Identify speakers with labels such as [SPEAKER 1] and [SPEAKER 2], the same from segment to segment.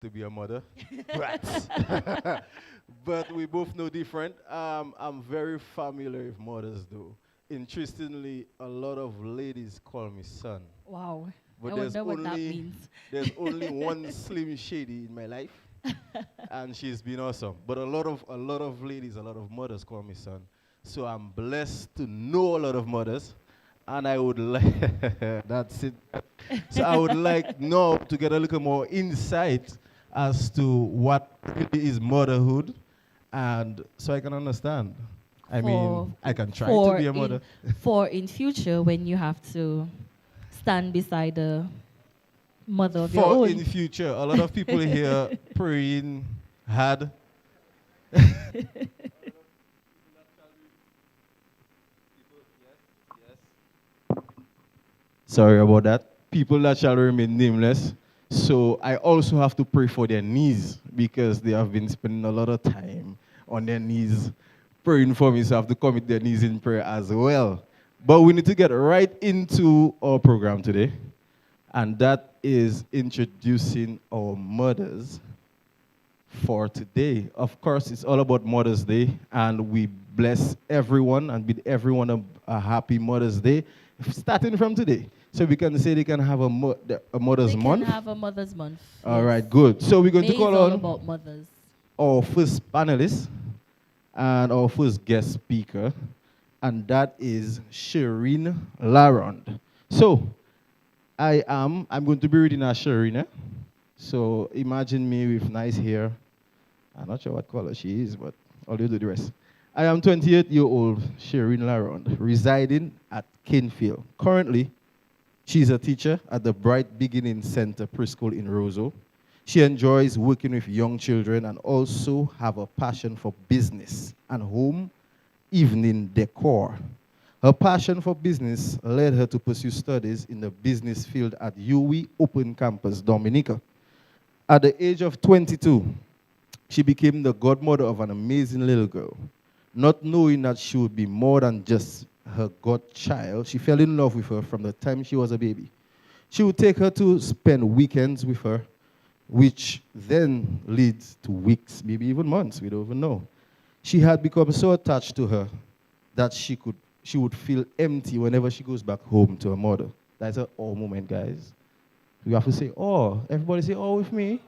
[SPEAKER 1] to be a mother. Brats. But we both know different. I'm very familiar with mothers, though. Interestingly, a lot of ladies call me son.
[SPEAKER 2] Wow. I
[SPEAKER 1] But
[SPEAKER 2] wonder what that means.
[SPEAKER 1] there's only one Slim Shady in my life, and she's been awesome. But a lot of ladies, a lot of mothers call me son. So I'm blessed to know a lot of mothers, and I would like that's it. So I would like now to get a little more insight as to what really is motherhood, and so I can understand. I
[SPEAKER 2] for
[SPEAKER 1] mean, I can try to
[SPEAKER 2] for
[SPEAKER 1] be a
[SPEAKER 2] in
[SPEAKER 1] mother.
[SPEAKER 2] for in future when you have to stand beside the mother of your
[SPEAKER 1] For in
[SPEAKER 2] own.
[SPEAKER 1] future, a lot of people here praying hard. Sorry about that. People that shall remain nameless. So I also have to pray for their knees because they have been spending a lot of time on their knees praying for me. So I have to commit their knees in prayer as well. But we need to get right into our program today, and that is introducing our mothers for today. Of course, it's all about Mother's Day, and we bless everyone and bid everyone a happy Mother's Day, starting from today. So we can say they can have a Mother's
[SPEAKER 2] They can
[SPEAKER 1] Month.
[SPEAKER 2] have a mother's month.
[SPEAKER 1] All
[SPEAKER 2] Yes.
[SPEAKER 1] right, good. So we're going to
[SPEAKER 2] May is
[SPEAKER 1] call
[SPEAKER 2] all
[SPEAKER 1] on
[SPEAKER 2] about mothers.
[SPEAKER 1] our first panelist and our first guest speaker, and that is Shireen Larond. So I'm going to be reading as Shireen. So imagine me with nice hair. I'm not sure what color she is, but I'll do the rest. I am 28-year-old Shireen Larond, residing at Kinfield. Currently, she's a teacher at the Bright Beginning Center preschool in Roseau. She enjoys working with young children and also have a passion for business and home evening decor. Her passion for business led her to pursue studies in the business field at UWI Open Campus, Dominica. At the age of 22, she became the godmother of an amazing little girl. Not knowing that she would be more than just her godchild, she fell in love with her from the time she was a baby. She would take her to spend weekends with her, which then leads to weeks, maybe even months, we don't even know. She had become so attached to her that she would feel empty whenever she goes back home to her mother. That's an oh moment, guys. You have to say, oh, everybody say, oh, with me.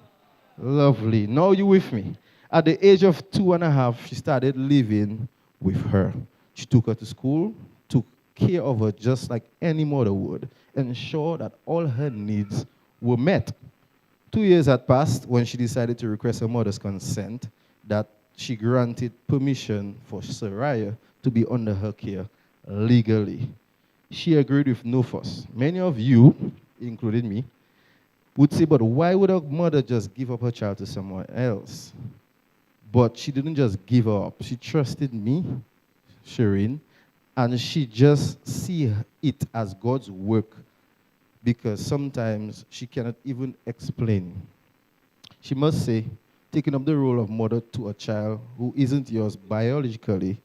[SPEAKER 1] Lovely. Now you with me. At the age of 2.5, she started living with her. She took her to school, took care of her just like any mother would, ensured that all her needs were met. 2 years had passed when she decided to request her mother's consent that she granted permission for Soraya to be under her care legally. She agreed with no fuss. Many of you, including me, would say, but why would a mother just give up her child to someone else? But she didn't just give up. She trusted me, Shireen, and she just see it as God's work because sometimes she cannot even explain. She must say, taking up the role of mother to a child who isn't yours biologically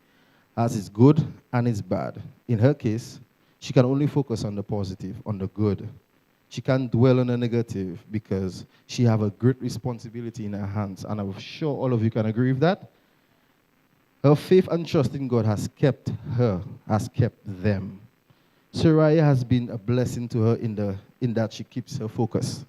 [SPEAKER 1] has its good and its bad. In her case, she can only focus on the positive, on the good. She can't dwell on the negative because she have a great responsibility in her hands. And I'm sure all of you can agree with that. Her faith and trust in God has kept her, has kept them. Soraya has been a blessing to her in that she keeps her focus.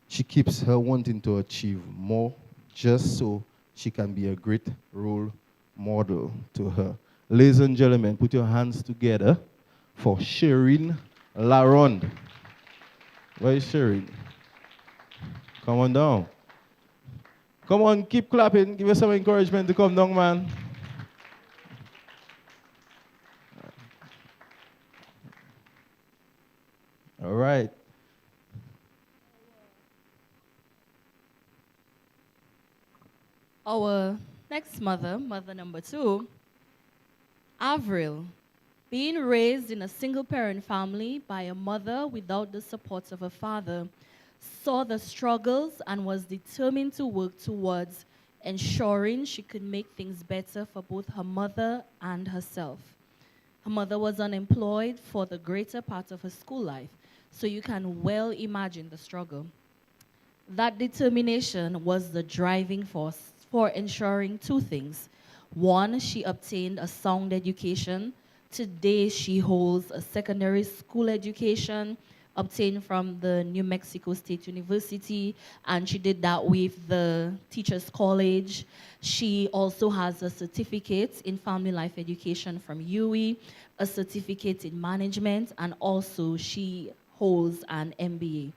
[SPEAKER 1] She keeps her wanting to achieve more just so she can be a great role model to her. Ladies and gentlemen, put your hands together for Shireen Laronde. Where is Shireen? Come on down. Come on, keep clapping. Give us some encouragement to come down, man. All right.
[SPEAKER 2] Our next mother, mother number 2, Avril. Being raised in a single parent family by a mother without the support of a father, saw the struggles and was determined to work towards ensuring she could make things better for both her mother and herself. Her mother was unemployed for the greater part of her school life, so you can well imagine the struggle. That determination was the driving force for ensuring two things. One, she obtained a sound education. Today, she holds a secondary school education obtained from the New Mexico State University, and she did that with the Teachers College. She also has a certificate in family life education from UE, a certificate in management, and also she holds an MBA.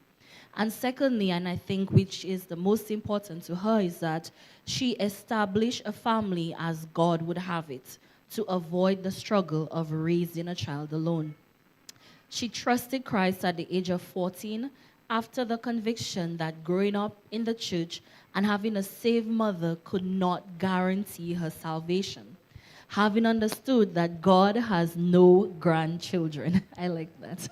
[SPEAKER 2] And secondly, and I think which is the most important to her, is that she established a family as God would have it to avoid the struggle of raising a child alone. She trusted Christ at the age of 14 after the conviction that growing up in the church and having a saved mother could not guarantee her salvation. Having understood that God has no grandchildren. I like that.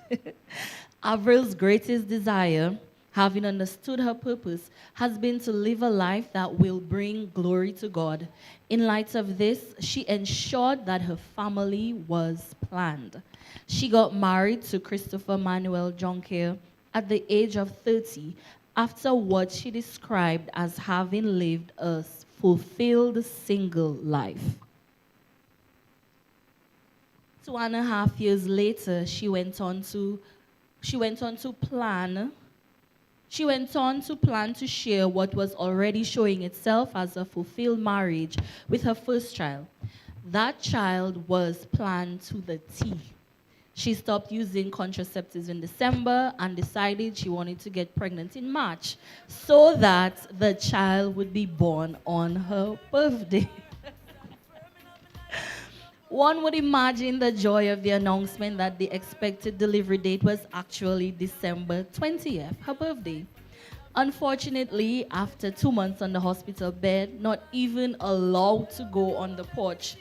[SPEAKER 2] Avril's greatest desire, having understood her purpose, has been to live a life that will bring glory to God. In light of this, she ensured that her family was planned. She got married to Christopher Manuel Jonker at the age of 30 after what she described as having lived a fulfilled single life. 2.5 years later, she went on to plan to share what was already showing itself as a fulfilled marriage with her first child. That child was planned to the T. She stopped using contraceptives in December and decided she wanted to get pregnant in March so that the child would be born on her birthday. One would imagine the joy of the announcement that the expected delivery date was actually December 20th, her birthday. Unfortunately, after 2 months on the hospital bed, not even allowed to go on the porch,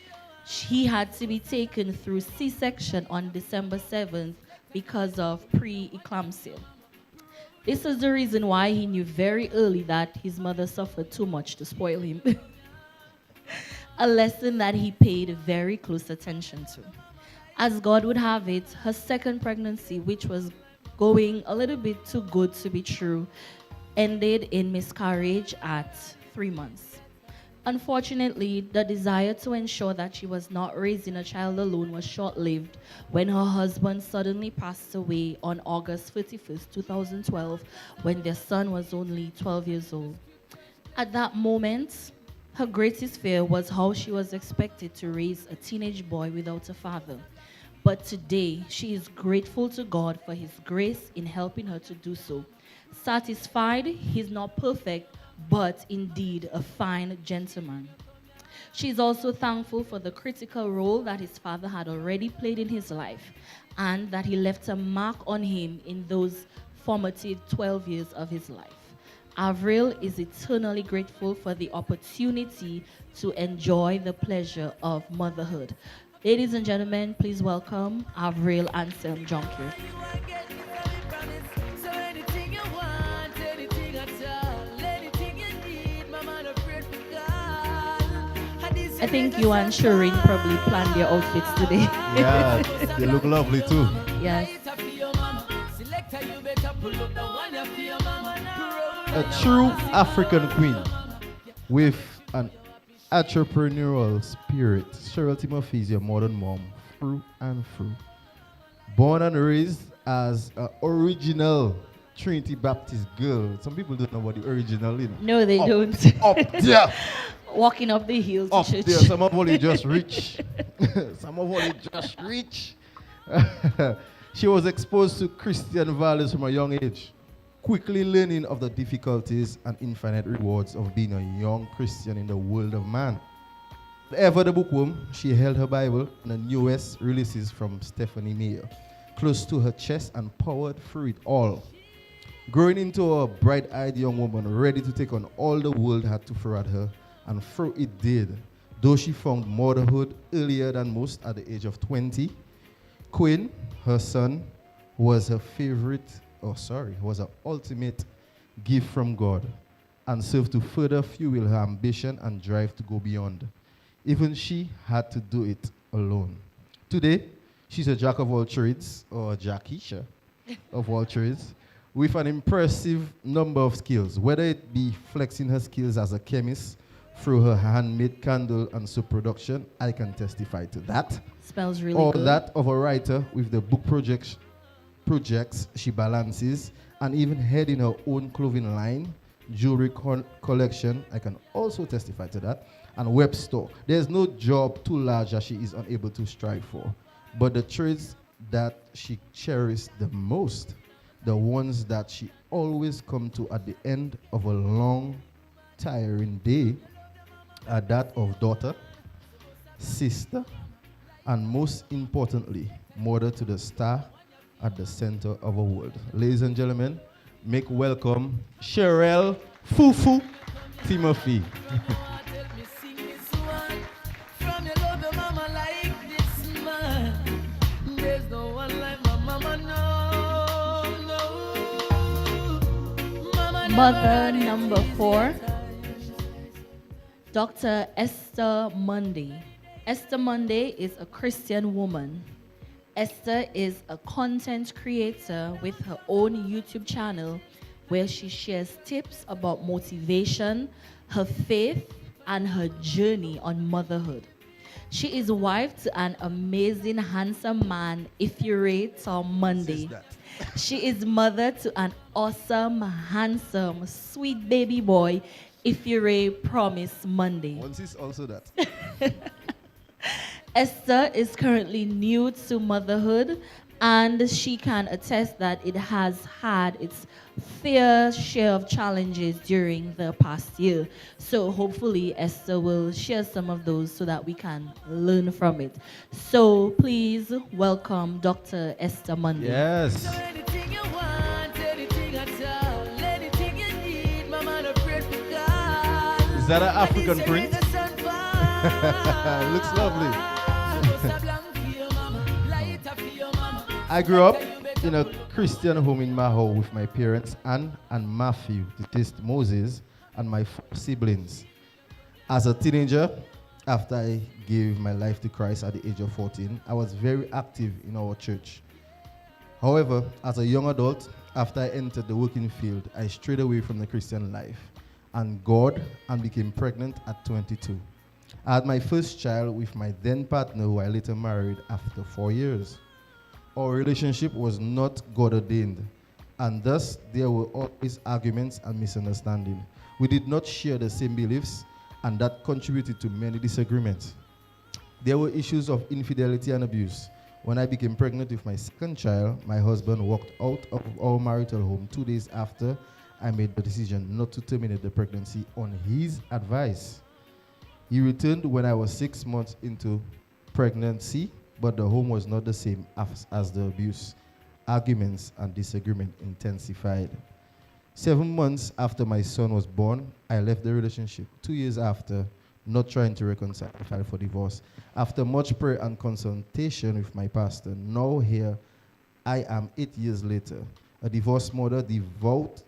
[SPEAKER 2] he had to be taken through C-section on December 7th because of pre-eclampsia. This is the reason why he knew very early that his mother suffered too much to spoil him. A lesson that he paid very close attention to. As God would have it, her second pregnancy, which was going a little bit too good to be true, ended in miscarriage at 3 months. Unfortunately, the desire to ensure that she was not raising a child alone was short-lived when her husband suddenly passed away on August 31st, 2012, when their son was only 12 years old. At that moment, her greatest fear was how she was expected to raise a teenage boy without a father. But today, she is grateful to God for His grace in helping her to do so. Satisfied, he's not perfect, but indeed a fine gentleman. She's also thankful for the critical role that his father had already played in his life, and that he left a mark on him in those formative 12 years of his life. Avril is eternally grateful for the opportunity to enjoy the pleasure of motherhood. Ladies and gentlemen, please welcome Avril Anselm Jonker. I think you and Shireen probably planned your outfits today.
[SPEAKER 1] Yeah, they look lovely too.
[SPEAKER 2] Yes.
[SPEAKER 1] A true African queen with an entrepreneurial spirit. Cheryl Timothy is your modern mom, through and through. Born and raised as an original Trinity Baptist girl. Some people don't know what the original is.
[SPEAKER 2] No, they don't.
[SPEAKER 1] Up there.
[SPEAKER 2] Walking up the hill to
[SPEAKER 1] Up
[SPEAKER 2] church.
[SPEAKER 1] there. Some of only just rich. Some of only just rich. She was exposed to Christian values from a young age, quickly learning of the difficulties and infinite rewards of being a young Christian in the world of man. Ever the bookworm, she held her Bible and the newest releases from Stephanie Meyer close to her chest and powered through it all. Growing into a bright-eyed young woman ready to take on all the world had to throw at her, and through it did. Though she found motherhood earlier than most at the age of 20, Quinn, her son, was her was her ultimate gift from God and served to further fuel her ambition and drive to go beyond. Even she had to do it alone. Today, she's a jack of all trades, or a Jackisha of all trades, with an impressive number of skills, whether it be flexing her skills as a chemist through her handmade candle and soap production, I can testify to that.
[SPEAKER 2] Smells really
[SPEAKER 1] Or
[SPEAKER 2] good.
[SPEAKER 1] that of a writer with the book projects she balances, and even heading her own clothing line, jewelry collection, I can also testify to that, and web store. There's no job too large that she is unable to strive for. But the traits that she cherishes the most, the ones that she always come to at the end of a long, tiring day, are that of daughter, sister, and most importantly, mother to the star at the center of our world. Ladies and gentlemen, make welcome Cheryl Fufu Timothy.
[SPEAKER 2] Mother number 4, Dr. Esther Mundy. Esther Mundy is a Christian woman. Esther is a content creator with her own YouTube channel where she shares tips about motivation, her faith, and her journey on motherhood. She is wife to an amazing, handsome man, Ifyure Tom Mundy. She is mother to an awesome, handsome, sweet baby boy, Ifyure Promise Mundy.
[SPEAKER 1] Once is also that.
[SPEAKER 2] Esther is currently new to motherhood, and she can attest that it has had its fair share of challenges during the past year. So hopefully Esther will share some of those so that we can learn from it. So please welcome Dr. Esther Mundy.
[SPEAKER 1] Yes. Is that an African print? Looks lovely. I grew up in a Christian home in Maho with my parents, Anne and Matthew, the taste Moses, and my 4 siblings. As a teenager, after I gave my life to Christ at the age of 14, I was very active in our church. However, as a young adult, after I entered the working field, I strayed away from the Christian life and God and became pregnant at 22. I had my first child with my then partner, who I later married after 4 years. Our relationship was not God ordained, and thus there were always arguments and misunderstanding. We did not share the same beliefs, and that contributed to many disagreements. There were issues of infidelity and abuse. When I became pregnant with my second child, my husband walked out of our marital home 2 days after I made the decision not to terminate the pregnancy on his advice. He returned when I was 6 months into pregnancy, but the home was not the same as the abuse. Arguments and disagreement intensified. 7 months after my son was born, I left the relationship. 2 years after, not trying to reconcile, I filed for divorce. After much prayer and consultation with my pastor, now here I am 8 years later, a divorced mother devout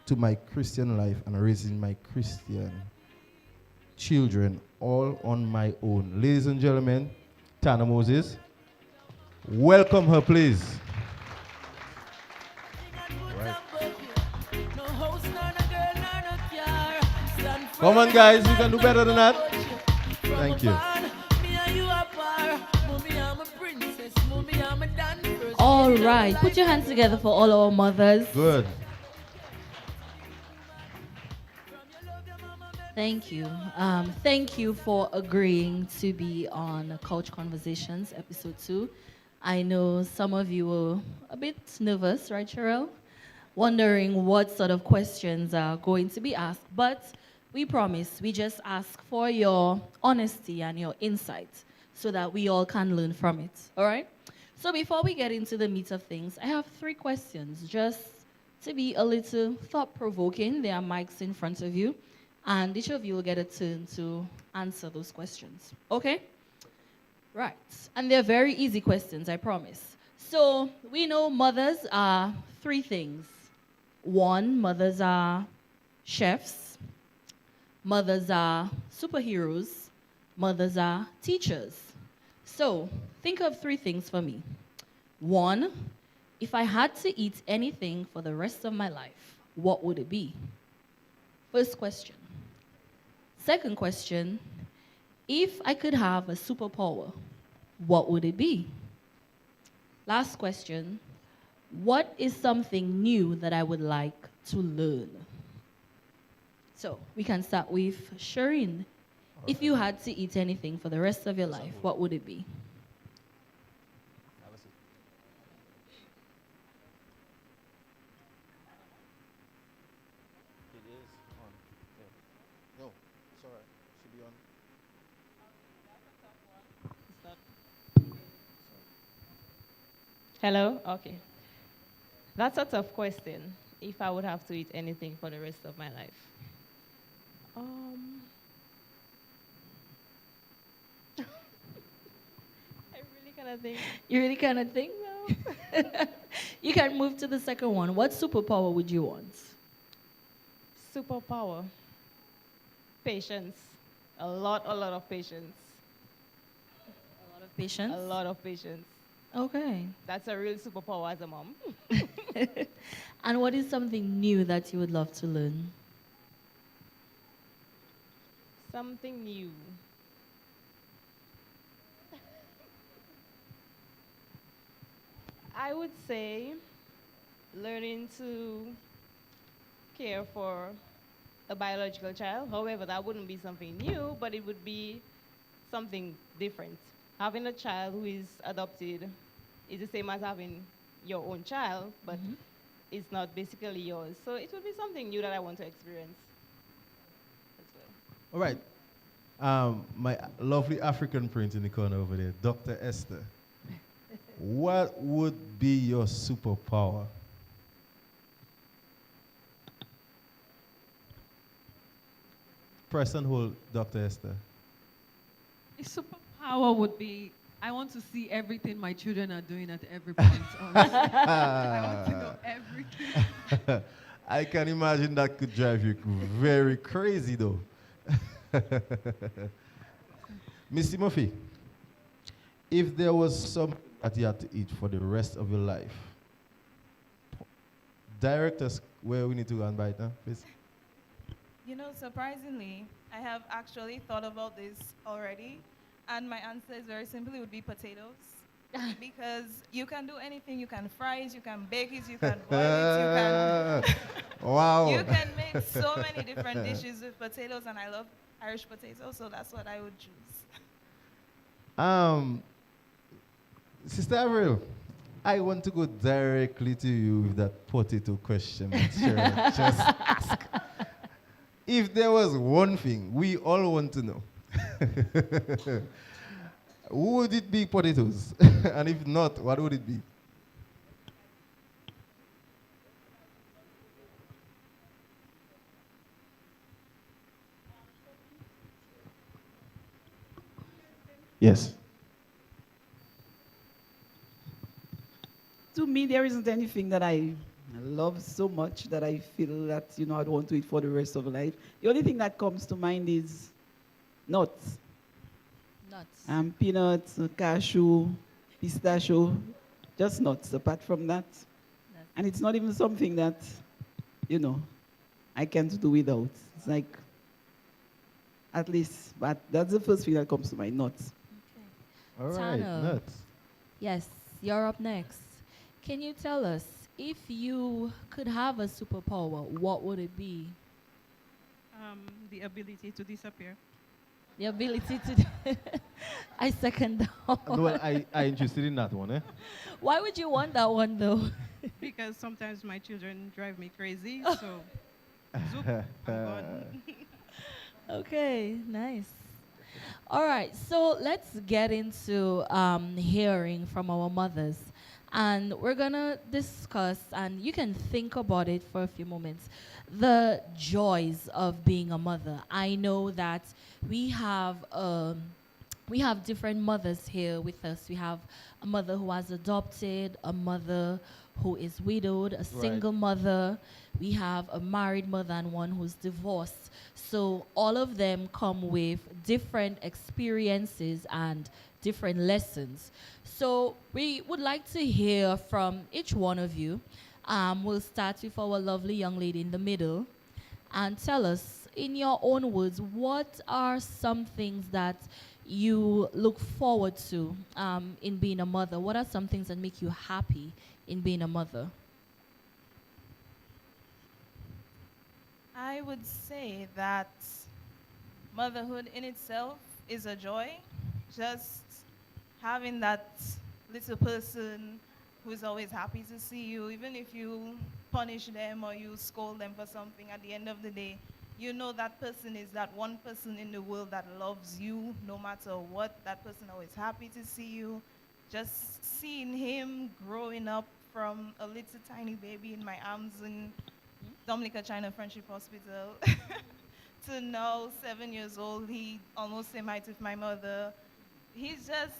[SPEAKER 1] to my Christian life and raising my Christian children all on my own. Ladies and gentlemen, Tana Moses. Welcome her, please. Right. Come on, guys, you can do better than that. Thank you.
[SPEAKER 2] All right, put your hands together for all our mothers.
[SPEAKER 1] Good.
[SPEAKER 2] Thank you. Thank you for agreeing to be on Couch Conversations, episode 2. I know some of you were a bit nervous, right, Cheryl? Wondering what sort of questions are going to be asked. But we promise, we just ask for your honesty and your insight so that we all can learn from it, all right? So before we get into the meat of things, I have 3 questions just to be a little thought-provoking. There are mics in front of you, and each of you will get a turn to answer those questions, okay? Right, and they're very easy questions, I promise. So we know mothers are 3 things. 1, mothers are chefs. Mothers are superheroes. Mothers are teachers. So think of 3 things for me. 1, If I had to eat anything for the rest of my life, what would it be? First question. Second question, if I could have a superpower, what would it be? Last question, what is something new that I would like to learn? So we can start with Shireen. If you had to eat anything for the rest of your life, what would it be?
[SPEAKER 1] It is on. Yeah. No, it's all right. Should be on.
[SPEAKER 3] Hello? Okay. That's a tough question. If I would have to eat anything for the rest of my life. Um, I really cannot think.
[SPEAKER 2] You really kind of think now? You can move to the second one. What superpower would you want?
[SPEAKER 3] Superpower. Patience. A lot of patience.
[SPEAKER 2] A lot of patience.
[SPEAKER 3] A lot of patience.
[SPEAKER 2] Okay.
[SPEAKER 3] That's a real superpower as a mom.
[SPEAKER 2] And what is something new that you would love to learn?
[SPEAKER 3] Something new. I would say learning to care for a biological child. However, that wouldn't be something new, but it would be something different. Having a child who is adopted is the same as having your own child, but it's not basically yours. So it would be something new that I want to experience as well.
[SPEAKER 1] All right. My lovely African print in the corner over there, Dr. Esther. What would be your superpower? Press and hold, Dr. Esther.
[SPEAKER 4] A superpower would be I want to see everything my children are doing at every point. Honestly. I want to know everything.
[SPEAKER 1] I can imagine that could drive you very crazy, though. Mr. Murphy, if there was something that you had to eat for the rest of your life, direct us where we need to go and buy it now, please.
[SPEAKER 5] You know, surprisingly, I have actually thought about this already, and my answer is very simply would be potatoes. Because you can do anything, you can fry it, you can bake it, you can boil it,
[SPEAKER 1] Wow.
[SPEAKER 5] you can make so many different dishes with potatoes, and I love Irish potatoes, so that's what I would choose.
[SPEAKER 1] Sister Avril, I want to go directly to you with that potato question. Sure, just ask. If there was one thing we all want to know, would it be potatoes? And if not, what would it be? Yes.
[SPEAKER 6] To me, there isn't anything that I love so much that I feel that, I'd want to eat for the rest of life. The only thing that comes to mind is nuts.
[SPEAKER 2] Nuts.
[SPEAKER 6] Peanuts, cashew, pistachio, just nuts apart from that. And it's not even something that, I can't do without. It's like, at least, but that's the first thing that comes to mind, nuts.
[SPEAKER 2] Okay.
[SPEAKER 1] All right,
[SPEAKER 2] Tano.
[SPEAKER 1] nuts.
[SPEAKER 2] Yes, you're up next. Can you tell us, if you could have a superpower, what would it be?
[SPEAKER 4] The ability to disappear.
[SPEAKER 2] The ability to... I second that one.
[SPEAKER 1] Well, I interested in that one, eh?
[SPEAKER 2] Why would you want that one, though?
[SPEAKER 4] Because sometimes my children drive me crazy, so zoop, I'm gone.
[SPEAKER 2] Okay, nice. All right, so let's get into hearing from our mothers. And we're going to discuss, and you can think about it for a few moments, the joys of being a mother. I know that we have different mothers here with us. We have a mother who has adopted, a mother who is widowed, a single mother. We have a married mother and one who's divorced. So all of them come with different experiences and different lessons. So we would like to hear from each one of you. We'll start with our lovely young lady in the middle and tell us, in your own words, what are some things that you look forward to in being a mother? What are some things that make you happy in being a mother?
[SPEAKER 5] I would say that motherhood in itself is a joy. Just having that little person who is always happy to see you, even if you punish them or you scold them for something, at the end of the day, you know that person is that one person in the world that loves you no matter what. That person always happy to see you. Just seeing him growing up from a little tiny baby in my arms in Dominica China Friendship Hospital to now 7 years old. He almost same height with my mother. It's just,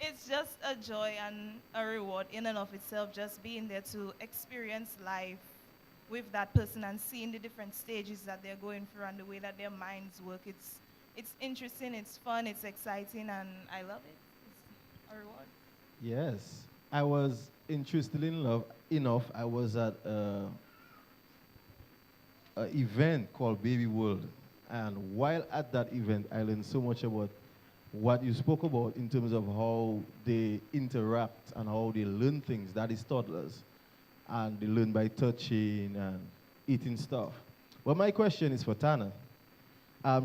[SPEAKER 5] it's just a joy and a reward in and of itself, just being there to experience life with that person and seeing the different stages that they're going through and the way that their minds work. It's interesting, it's fun, it's exciting, and I love it. It's a reward.
[SPEAKER 1] Yes. I was interested in love enough. I was at a event called Baby World. And while at that event, I learned so much about what you spoke about in terms of how they interact and how they learn things. That is toddlers. And they learn by touching and eating stuff. Well, my question is for Tana.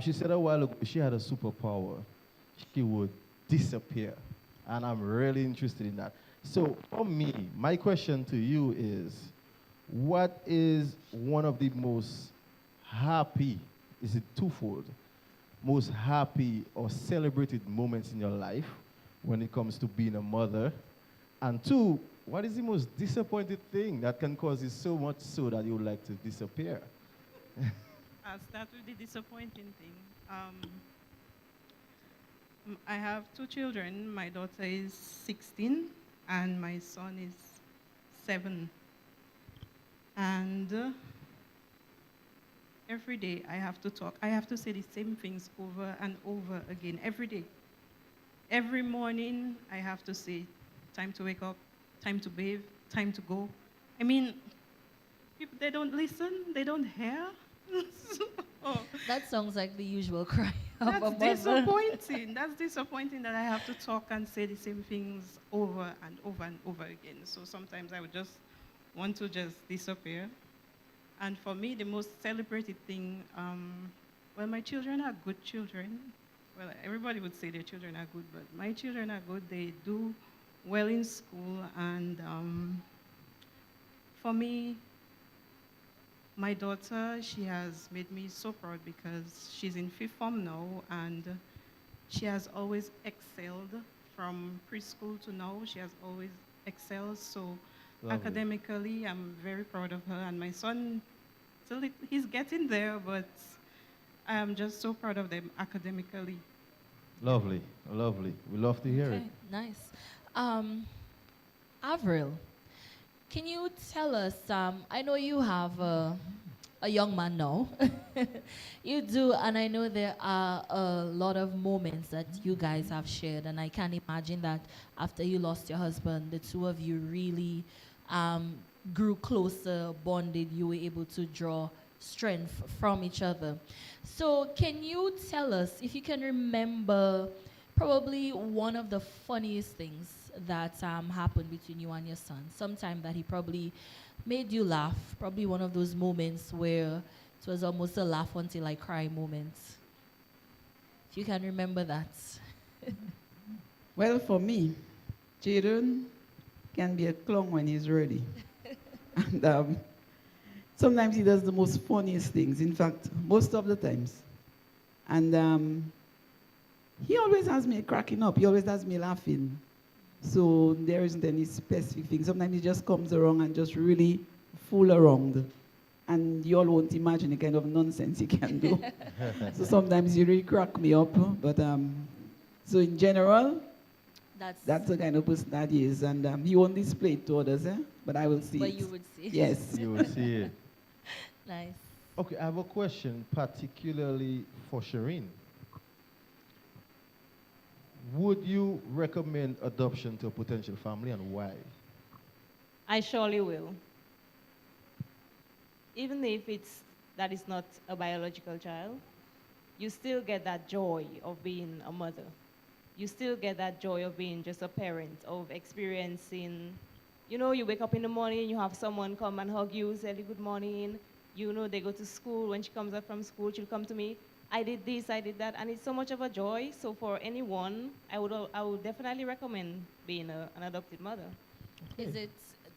[SPEAKER 1] She said a while ago she had a superpower. She would disappear. And I'm really interested in that. So for me, my question to you is, what is one of the most happy, is it twofold, most happy or celebrated moments in your life when it comes to being a mother? And two, what is the most disappointed thing that can cause you so much so that you would like to disappear?
[SPEAKER 7] I'll start with the disappointing thing. I have two children. My daughter is 16 and my son is 7. And every day I have to talk. I have to say the same things over and over again, every day. Every morning I have to say, time to wake up, time to bathe, time to go. I mean, if they don't listen, they don't hear. Oh,
[SPEAKER 2] That sounds like the usual cry of a
[SPEAKER 7] that's
[SPEAKER 2] mother.
[SPEAKER 7] disappointing. That's disappointing that I have to talk and say the same things over and over and over again. So sometimes I would just want to just disappear. And for me, the most celebrated thing, well, my children are good children. Well, everybody would say their children are good, but my children are good. They do well in school. And for me, my daughter, she has made me so proud because she's in 5th form now, and she has always excelled from preschool to now. She has always excelled. So
[SPEAKER 1] Lovely.
[SPEAKER 7] academically, I'm very proud of her. And my son, he's getting there, but I'm just so proud of them academically.
[SPEAKER 1] Lovely, lovely. We love to hear it.
[SPEAKER 2] Okay, nice. Avril, can you tell us, I know you have a young man now. You do, and I know there are a lot of moments that you guys have shared, and I can imagine that after you lost your husband, the two of you really grew closer, bonded, you were able to draw strength from each other. So can you tell us, if you can remember, probably one of the funniest things that happened between you and your son, sometime that he probably made you laugh, probably one of those moments where it was almost a laugh until I cry moment. If you can remember that.
[SPEAKER 6] Well, for me, Jaden can be a clown when he's ready. And sometimes he does the most funniest things, in fact, most of the times. And he always has me cracking up. He always has me laughing. So there isn't any specific thing. Sometimes he just comes around and just really fool around. And you all won't imagine the kind of nonsense he can do. So sometimes he really crack me up. But so in general, That's the kind of person that he is, and he won't display it to others, but I will see
[SPEAKER 2] but
[SPEAKER 6] it.
[SPEAKER 2] you would see.
[SPEAKER 6] Yes.
[SPEAKER 1] You will see it.
[SPEAKER 2] Nice.
[SPEAKER 1] Okay, I have a question particularly for Shireen. Would you recommend adoption to a potential family and why?
[SPEAKER 3] I surely will. Even if that is not a biological child, you still get that joy of being a mother. You still get that joy of being just a parent, of experiencing, you wake up in the morning, you have someone come and hug you, say good morning. They go to school. When she comes out from school, she'll come to me. I did this, I did that, and it's so much of a joy. So for anyone, I would definitely recommend being an adopted mother.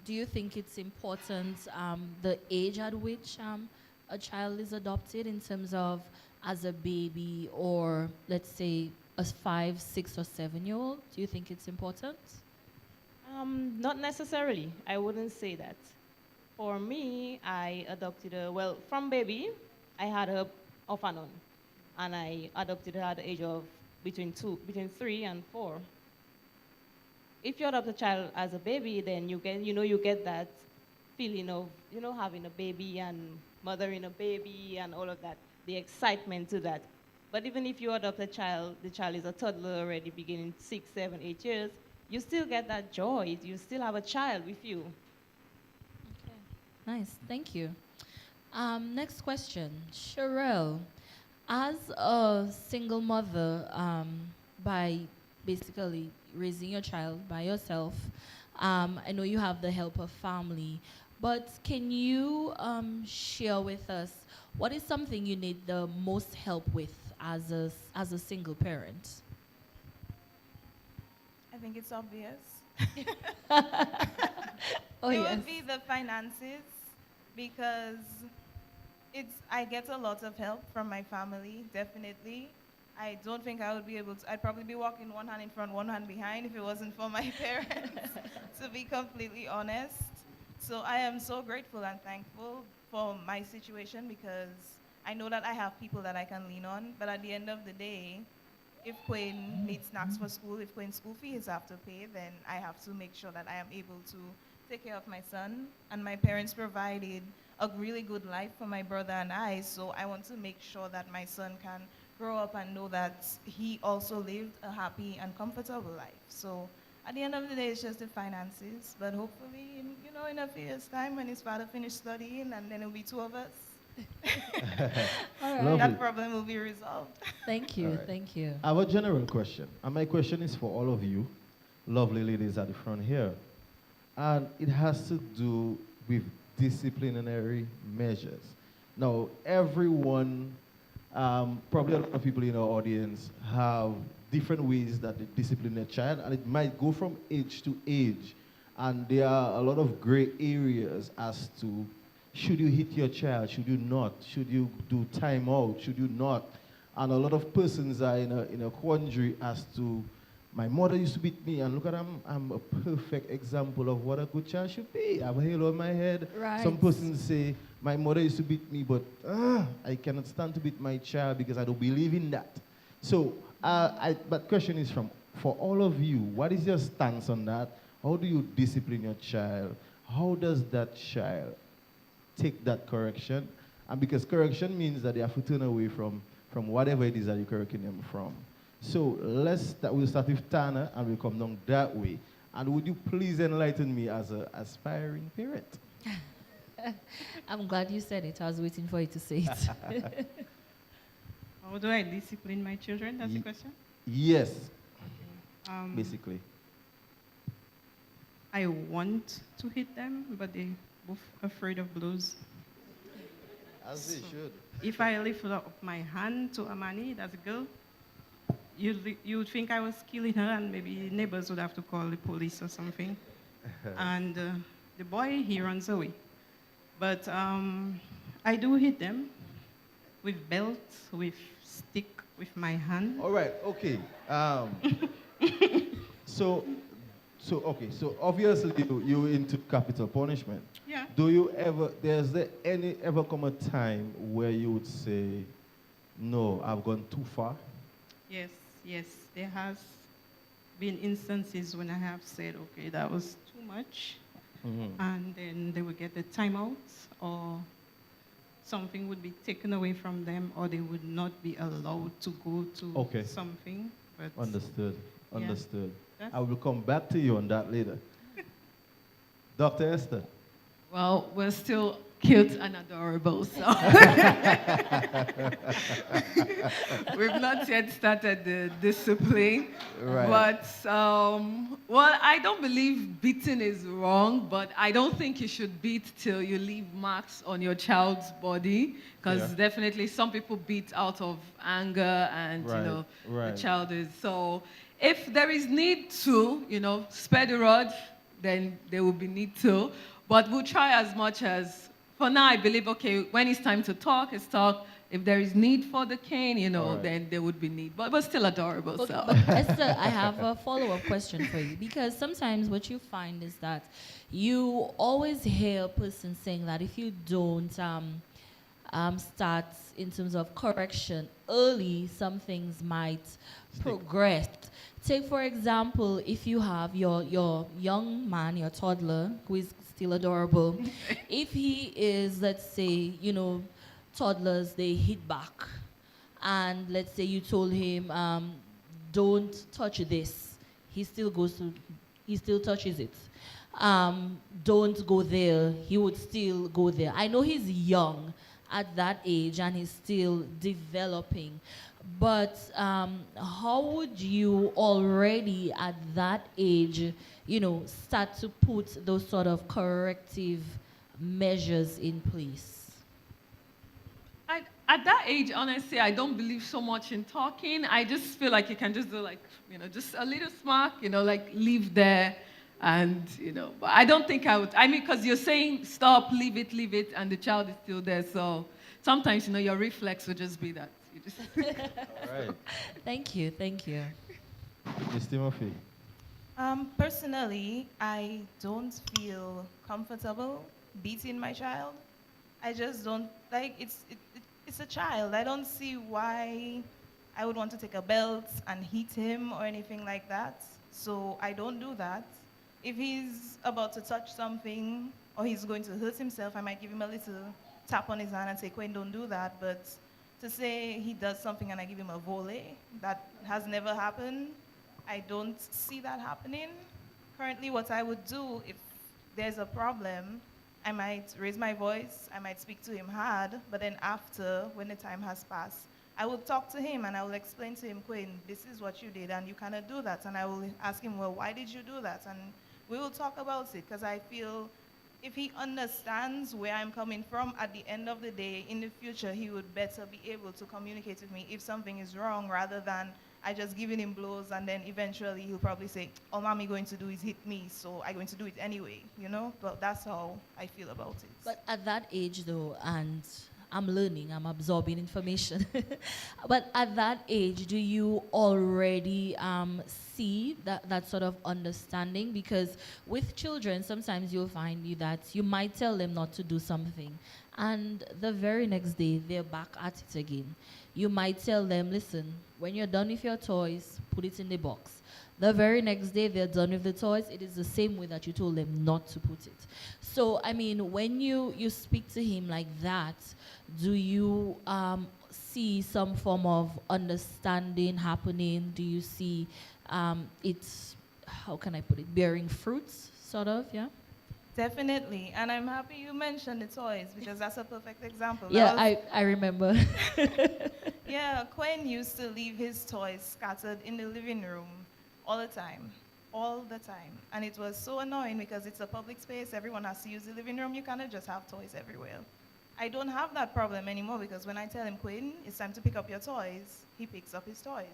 [SPEAKER 2] Do you think it's important the age at which a child is adopted in terms of as a baby or let's say a 5, 6, or 7-year-old? Do you think it's important?
[SPEAKER 3] Not necessarily. I wouldn't say that. For me, I adopted her, from baby, I had her off and on. And I adopted her at the age of between 3 and 4. If you adopt a child as a baby, then you get that feeling of, having a baby and mothering a baby and all of that, the excitement to that. But even if you adopt a child, the child is a toddler already, beginning 6, 7, 8 years, you still get that joy. You still have a child with you.
[SPEAKER 2] Okay. Nice, thank you. Next question, Sherelle. As a single mother, by basically raising your child by yourself, I know you have the help of family, but can you share with us what is something you need the most help with as a single parent?
[SPEAKER 5] I think it's obvious.
[SPEAKER 2] Oh,
[SPEAKER 5] it
[SPEAKER 2] yes.
[SPEAKER 5] would be the finances because I get a lot of help from my family, definitely. I don't think I would be able to, I'd probably be walking one hand in front, one hand behind if it wasn't for my parents, to be completely honest. So I am so grateful and thankful for my situation because I know that I have people that I can lean on, but at the end of the day, if Quinn needs snacks for school, if Quinn's school fees have to pay, then I have to make sure that I am able to take care of my son. And my parents provided a really good life for my brother and I, so I want to make sure that my son can grow up and know that he also lived a happy and comfortable life. So at the end of the day, it's just the finances, but hopefully, in a few years' time when his father finished studying and then it'll be 2 of us,
[SPEAKER 2] All right.
[SPEAKER 1] Lovely.
[SPEAKER 5] that problem will be resolved.
[SPEAKER 2] Thank you,
[SPEAKER 1] All right.
[SPEAKER 2] thank you.
[SPEAKER 1] I have a general question, and my question is for all of you, lovely ladies at the front here. And it has to do with disciplinary measures. Now, everyone, probably a lot of people in our audience have different ways that they discipline their child, and it might go from age to age. And there are a lot of gray areas as to should you hit your child, should you not, should you do time out, should you not. And a lot of persons are in a quandary as to, my mother used to beat me, and look at I'm a perfect example of what a good child should be. I have a halo on my head.
[SPEAKER 2] Right.
[SPEAKER 1] Some persons say, my mother used to beat me, but I cannot stand to beat my child because I don't believe in that. So, but question is for all of you, what is your stance on that? How do you discipline your child? How does that child take that correction? And because correction means that they have to turn away from whatever it is that you're correcting them from. So we'll start with Tana and we'll come down that way. And would you please enlighten me as an aspiring parent?
[SPEAKER 2] I'm glad you said it. I was waiting for you to say it.
[SPEAKER 7] How do I discipline my children? That's the question?
[SPEAKER 1] Yes,
[SPEAKER 7] Um,
[SPEAKER 1] basically.
[SPEAKER 7] I want to hit them, but they're both afraid of blows.
[SPEAKER 1] As they should.
[SPEAKER 7] If I lift up my hand to Amani, that's a girl, you'd think I was killing her, and maybe neighbors would have to call the police or something. And the boy, he runs away. But I do hit them with belts, with stick, with my hand.
[SPEAKER 1] All right, okay. So obviously you into capital punishment.
[SPEAKER 7] Yeah.
[SPEAKER 1] Does there ever come a time where you would say, no, I've gone too far?
[SPEAKER 7] Yes, there has been instances when I have said, okay, that was too much, and then they would get the timeout, or something would be taken away from them, or they would not be allowed to go to
[SPEAKER 1] Okay.
[SPEAKER 7] something. But
[SPEAKER 1] Understood.
[SPEAKER 7] Yeah.
[SPEAKER 1] Understood.
[SPEAKER 7] That's-
[SPEAKER 1] I will come back to you on that later. Dr. Esther.
[SPEAKER 4] Well, we're still cute and adorable, so we've not yet started the discipline.
[SPEAKER 1] Right.
[SPEAKER 4] But, well, I don't believe beating is wrong, but I don't think you should beat till you leave marks on your child's body, because
[SPEAKER 1] Yeah.
[SPEAKER 4] definitely some people beat out of anger and,
[SPEAKER 1] Right, right.
[SPEAKER 4] the child is. So if there is need to, spare the rod, then there will be need to. But we'll try as much as, for now, I believe, okay, when it's time to talk, it's talk. If there is need for the cane,
[SPEAKER 1] All right.
[SPEAKER 4] then there would be need. But we're still adorable,
[SPEAKER 2] But,
[SPEAKER 4] so.
[SPEAKER 2] but Esther, I have a follow-up question for you, because sometimes what you find is that you always hear a person saying that if you don't start in terms of correction early, some things might progress. Take, for example, if you have your young man, your toddler, who is still adorable, if he is, let's say, toddlers, they hit back, and let's say you told him, don't touch this, he still touches it. Don't go there, he would still go there. I know he's young at that age and he's still developing, but how would you already at that age, start to put those sort of corrective measures in place?
[SPEAKER 4] At that age, honestly, I don't believe so much in talking. I just feel like you can just do just a little smack, leave there. And, but I don't think I would, because you're saying stop, leave it, and the child is still there. So sometimes, your reflex would just be that. You just
[SPEAKER 1] All right.
[SPEAKER 2] Thank you.
[SPEAKER 1] Ms. Timothy.
[SPEAKER 5] Personally, I don't feel comfortable beating my child. I just don't, it's a child. I don't see why I would want to take a belt and hit him or anything like that. So I don't do that. If he's about to touch something or he's going to hurt himself, I might give him a little tap on his hand and say, Quinn, don't do that. But to say he does something and I give him a volley, that has never happened. I don't see that happening. Currently, what I would do if there's a problem, I might raise my voice, I might speak to him hard, but then after, when the time has passed, I will talk to him and I will explain to him, Quinn, this is what you did and you cannot do that. And I will ask him, well, why did you do that? And we will talk about it, because I feel if he understands where I'm coming from, at the end of the day, in the future, he would better be able to communicate with me if something is wrong, rather than I just giving him blows and then eventually he'll probably say, all mommy going to do is hit me, so I'm going to do it anyway, But that's how I feel about it.
[SPEAKER 2] But at that age, though, and I'm learning, I'm absorbing information. But at that age, do you already see that sort of understanding? Because with children, sometimes you'll find that you might tell them not to do something, and the very next day, they're back at it again. You might tell them, listen, when you're done with your toys, put it in the box. The very next day they're done with the toys, it is the same way that you told them not to put it. So, when you speak to him like that, do you see some form of understanding happening? Do you see it's, how can I put it, bearing fruits, sort of, yeah?
[SPEAKER 5] Definitely, and I'm happy you mentioned the toys, because that's a perfect example.
[SPEAKER 2] Yeah, I remember.
[SPEAKER 5] Yeah, Quinn used to leave his toys scattered in the living room all the time. And it was so annoying because it's a public space, everyone has to use the living room, you cannot just have toys everywhere. I don't have that problem anymore, because when I tell him, Quinn, it's time to pick up your toys, he picks up his toys.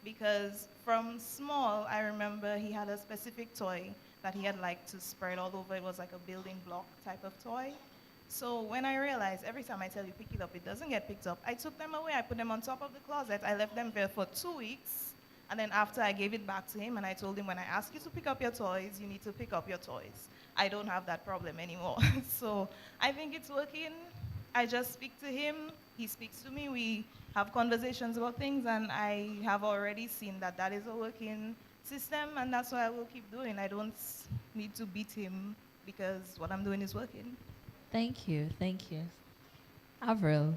[SPEAKER 5] Because from small, I remember he had a specific toy that he had liked to spread all over. It was like a building block type of toy. So when I realized every time I tell you pick it up, it doesn't get picked up, I took them away. I put them on top of the closet. I left them there for 2 weeks. And then after, I gave it back to him and I told him, when I ask you to pick up your toys, you need to pick up your toys. I don't have that problem anymore. So I think it's working. I just speak to him, he speaks to me, we have conversations about things, and I have already seen that that is a working system, and that's what I will keep doing. I don't need to beat him because what I'm doing is working.
[SPEAKER 2] Thank you. Thank you. Avril.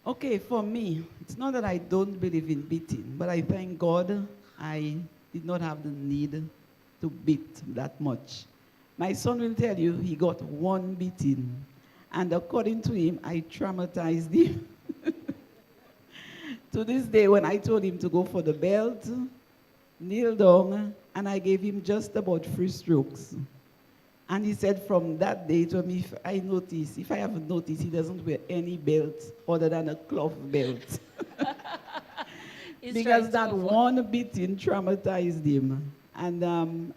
[SPEAKER 6] Okay, for me, it's not that I don't believe in beating, but I thank God I did not have the need to beat that much. My son will tell you he got one beating, and according to him, I traumatized him. To this day, when I told him to go for the belt, kneel down, and I gave him just about 3 strokes. And he said from that day to me, if I have noticed, he doesn't wear any belt other than a cloth belt. Because that one beating traumatized him. And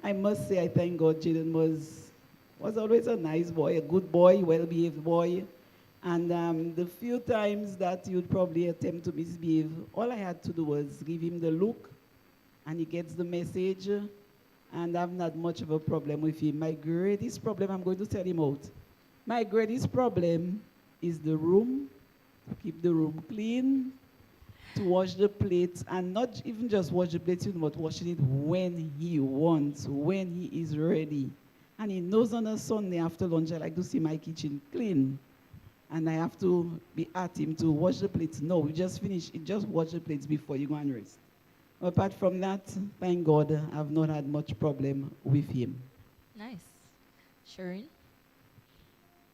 [SPEAKER 6] I must say, I thank God Jaden was always a nice boy, a good boy, well-behaved boy. And the few times that he would probably attempt to misbehave, all I had to do was give him the look, and he gets the message, and I've not much of a problem with him. My greatest problem, I'm going to tell him out. My greatest problem is the room, keep the room clean, to wash the plates, and not even just wash the plates, but washing it when he wants, when he is ready. And he knows on a Sunday after lunch, I like to see my kitchen clean. And I have to be at him to wash the plates. No, we just finished. Just wash the plates before you go and rest. Apart from that, thank God, I've not had much problem with him.
[SPEAKER 2] Nice. Shireen?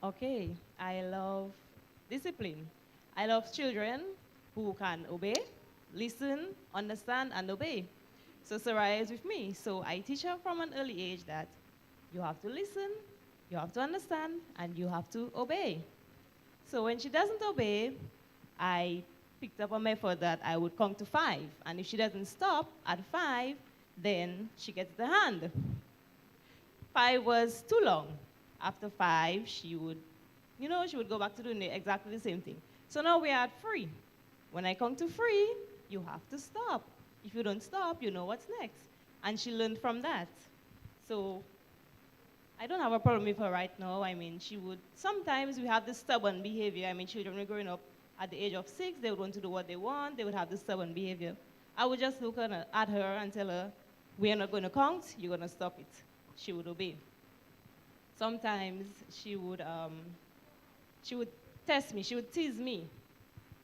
[SPEAKER 3] Okay, I love discipline. I love children who can obey, listen, understand, and obey. So Saraya is with me. So I teach her from an early age that you have to listen, you have to understand, and you have to obey. So when she doesn't obey, I picked up a method that I would count to 5. And if she doesn't stop at 5, then she gets the hand. 5 was too long. After 5, she would go back to doing exactly the same thing. So now we're at 3. When I count to 3, you have to stop. If you don't stop, you know what's next. And she learned from that. So I don't have a problem with her right now. I mean, sometimes we have this stubborn behavior. I mean, children were growing up at the age of 6, they would want to do what they want, they would have this stubborn behavior. I would just look at her and tell her, we are not going to count, you're going to stop it. She would obey. Sometimes she would test me, she would tease me.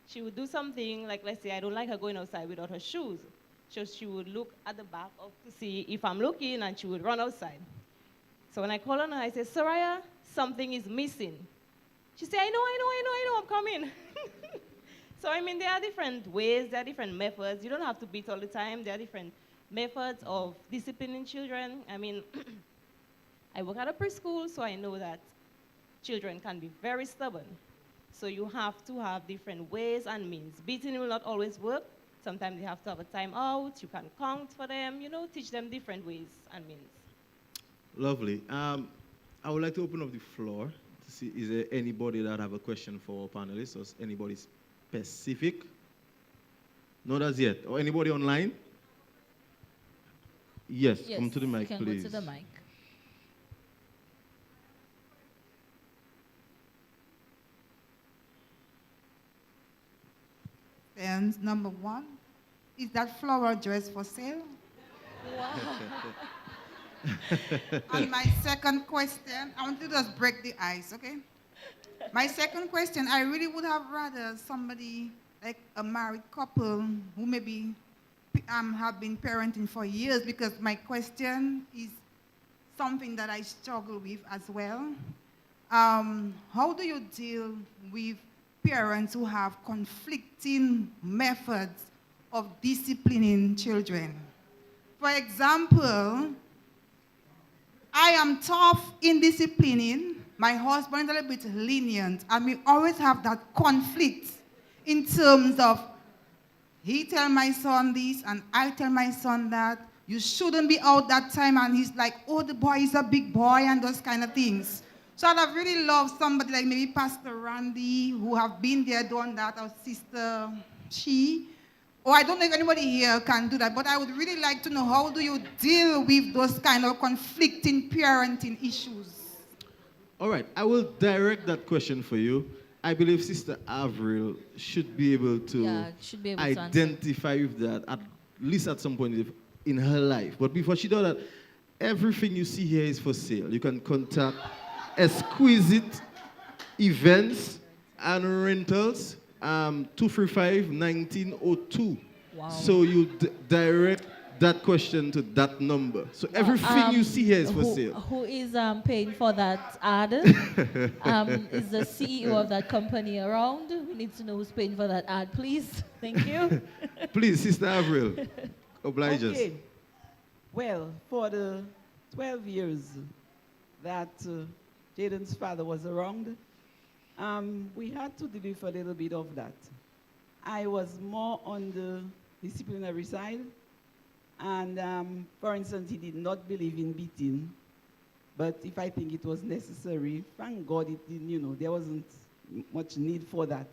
[SPEAKER 3] She would do something, like let's say I don't like her going outside without her shoes. So she would look at the back to see if I'm looking, and she would run outside. So when I call on her, I say, Soraya, something is missing. She said, I know, I'm coming. So, I mean, there are different ways, there are different methods. You don't have to beat all the time. There are different methods of disciplining children. I mean, I work at a preschool, so I know that children can be very stubborn. So you have to have different ways and means. Beating will not always work. Sometimes you have to have a time out. You can count for them, teach them different ways and means.
[SPEAKER 1] Lovely. I would like to open up the floor to see, is there anybody that have a question for our panelists, or anybody specific? Not as yet. Or anybody online? Yes, come to the mic,
[SPEAKER 2] you can
[SPEAKER 1] please.
[SPEAKER 2] Go to the mic.
[SPEAKER 8] And number 1, is that flower dress for sale?
[SPEAKER 2] Wow.
[SPEAKER 8] And my second question, I want to just break the ice, okay? My second question, I really would have rather somebody, like a married couple, who maybe have been parenting for years, because my question is something that I struggle with as well. How do you deal with parents who have conflicting methods of disciplining children? For example, I am tough in disciplining. My husband is a little bit lenient, and we always have that conflict in terms of he tell my son this and I tell my son that. You shouldn't be out that time, and he's like, oh, the boy is a big boy, and those kind of things. So I'd have really loved somebody like maybe Pastor Randy, who have been there, done that, or Sister or I don't know if anybody here can do that, but I would really like to know, how do you deal with those kind of conflicting parenting issues?
[SPEAKER 1] All right, I will direct that question for you. I believe Sister Avril should be able to
[SPEAKER 2] Should be able to
[SPEAKER 1] identify with that, at least at some point in her life. But before she does that, everything you see here is for sale. You can contact Exquisite Events and Rentals, 235-1902.
[SPEAKER 2] Wow.
[SPEAKER 1] So you direct that question to that number. So everything you see here is for sale.
[SPEAKER 2] Who is paying for that ad? Is the CEO of that company around? We need to know who's paying for that ad, please. Thank you.
[SPEAKER 1] Please, Sister Avril, oblige us.
[SPEAKER 6] Okay. Well, for the 12 years that Jaden's father was around, we had to deal with a little bit of that. I was more on the disciplinary side. And for instance, he did not believe in beating. But if I think it was necessary, thank God it didn't, there wasn't much need for that.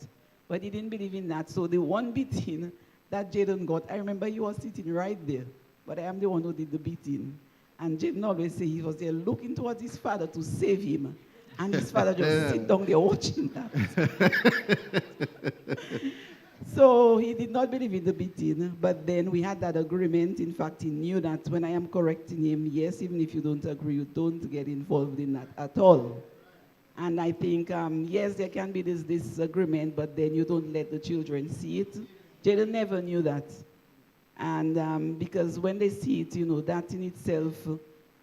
[SPEAKER 6] But he didn't believe in that. So the one beating that Jaden got, I remember he was sitting right there. But I am the one who did the beating. And Jaden always say he was there looking towards his father to save him. And his father just sit down there watching that. So he did not believe in the beating, but then we had that agreement. In fact, he knew that when I am correcting him, yes, even if you don't agree, you don't get involved in that at all. And I think, yes, there can be this disagreement, but then you don't let the children see it. Jaden never knew that. And because when they see it, that in itself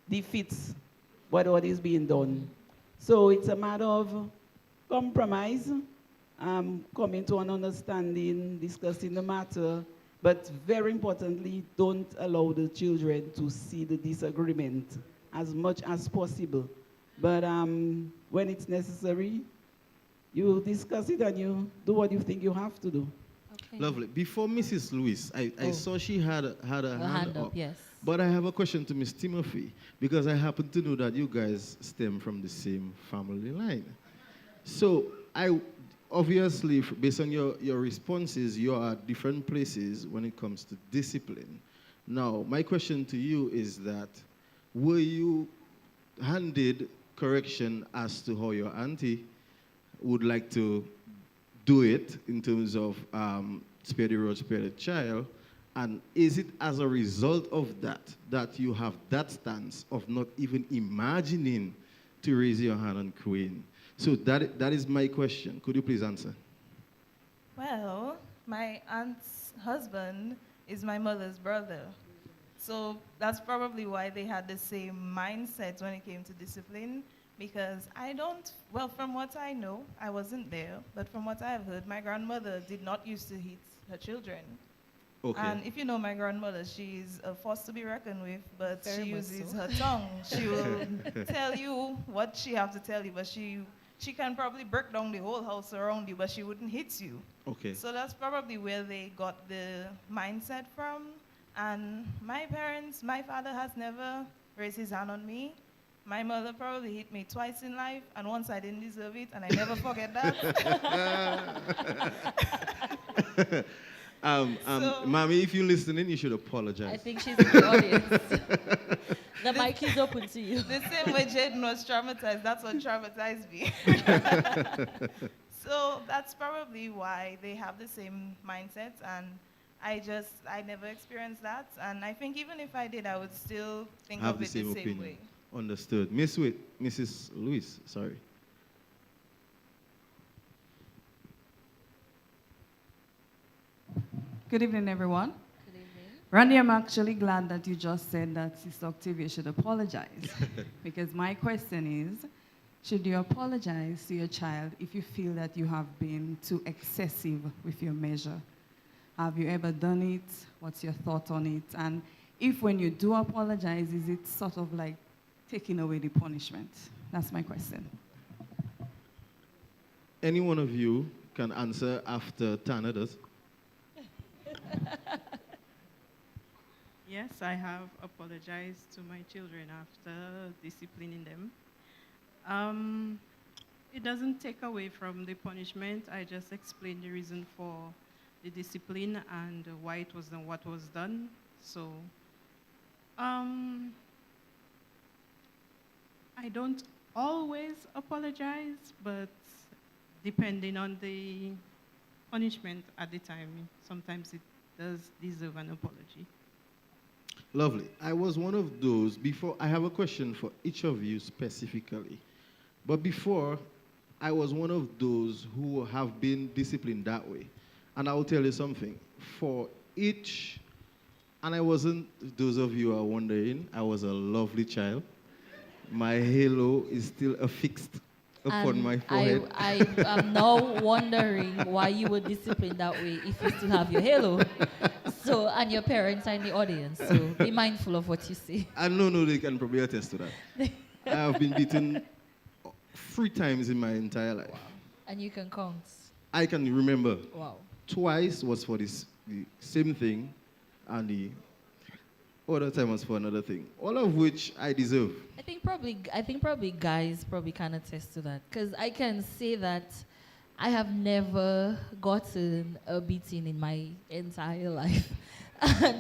[SPEAKER 6] defeats what is being done. So it's a matter of compromise. Coming to an understanding, discussing the matter, but very importantly, don't allow the children to see the disagreement as much as possible. But when it's necessary, you discuss it and you do what you think you have to do.
[SPEAKER 2] Okay.
[SPEAKER 1] Lovely. Before Mrs. Lewis, I saw she had a hand up.
[SPEAKER 2] Yes.
[SPEAKER 1] But I have a question to Miss Timothy, because I happen to know that you guys stem from the same family line. So obviously, based on your responses, you are at different places when it comes to discipline. Now, my question to you is that, were you handed correction as to how your auntie would like to do it in terms of spare the rod, spare the child? And is it as a result of that you have that stance of not even imagining to raise your hand on Queen? So that is my question. Could you please answer?
[SPEAKER 5] Well, my aunt's husband is my mother's brother. So that's probably why they had the same mindset when it came to discipline. Because from what I know, I wasn't there, but from what I've heard, my grandmother did not used to hit her children.
[SPEAKER 1] Okay.
[SPEAKER 5] And if you know my grandmother, she's a force to be reckoned with, but
[SPEAKER 2] Very
[SPEAKER 5] she
[SPEAKER 2] much
[SPEAKER 5] uses
[SPEAKER 2] so.
[SPEAKER 5] her tongue. She will tell you what she have to tell you, but she can probably break down the whole house around you, but she wouldn't hit you.
[SPEAKER 1] Okay.
[SPEAKER 5] So that's probably where they got the mindset from. And my father has never raised his hand on me. My mother probably hit me twice in life, and once I didn't deserve it, and I never forget that.
[SPEAKER 1] Mommy, if you're listening, you should apologize.
[SPEAKER 2] I think she's in the audience. The mic is open to you.
[SPEAKER 5] The same way Jaden was traumatized, that's what traumatized me. So that's probably why they have the same mindset, and I never experienced that. And I think even if I did, I would still think
[SPEAKER 1] Have
[SPEAKER 5] of
[SPEAKER 1] the
[SPEAKER 5] it
[SPEAKER 1] same
[SPEAKER 5] the same
[SPEAKER 1] opinion.
[SPEAKER 5] way.
[SPEAKER 1] Understood. Mrs. Lewis, sorry.
[SPEAKER 9] Good evening, everyone.
[SPEAKER 2] Good evening.
[SPEAKER 9] Randy, I'm actually glad that you just said that Sister Octavia should apologize. Because my question is, should you apologize to your child if you feel that you have been too excessive with your measure? Have you ever done it? What's your thought on it? And if when you do apologize, is it sort of like taking away the punishment? That's my question.
[SPEAKER 1] Any one of you can answer after Tana does.
[SPEAKER 7] Yes, I have apologized to my children after disciplining them. It doesn't take away from the punishment. I just explained the reason for the discipline and why it was done, what was done. So, I don't always apologize, but depending on the punishment at the time, sometimes it does deserve an apology.
[SPEAKER 1] Lovely. I was one of those before. I have a question for each of you specifically. But before, I was one of those who have been disciplined that way. And I will tell you something. For each, and I wasn't, those of you are wondering, I was a lovely child. My halo is still affixed upon my forehead.
[SPEAKER 2] I am now wondering why you were disciplined that way if you still have your halo. So, and your parents are in the audience, so be mindful of what you say.
[SPEAKER 1] I know they can probably attest to that. I have been beaten 3 times in my entire life.
[SPEAKER 2] And you can count.
[SPEAKER 1] I can remember.
[SPEAKER 2] Wow.
[SPEAKER 1] Twice was for the same thing, and the other time was for another thing. All of which I deserve.
[SPEAKER 2] I think probably guys probably can attest to that, because I can say that I have never gotten a beating in my entire life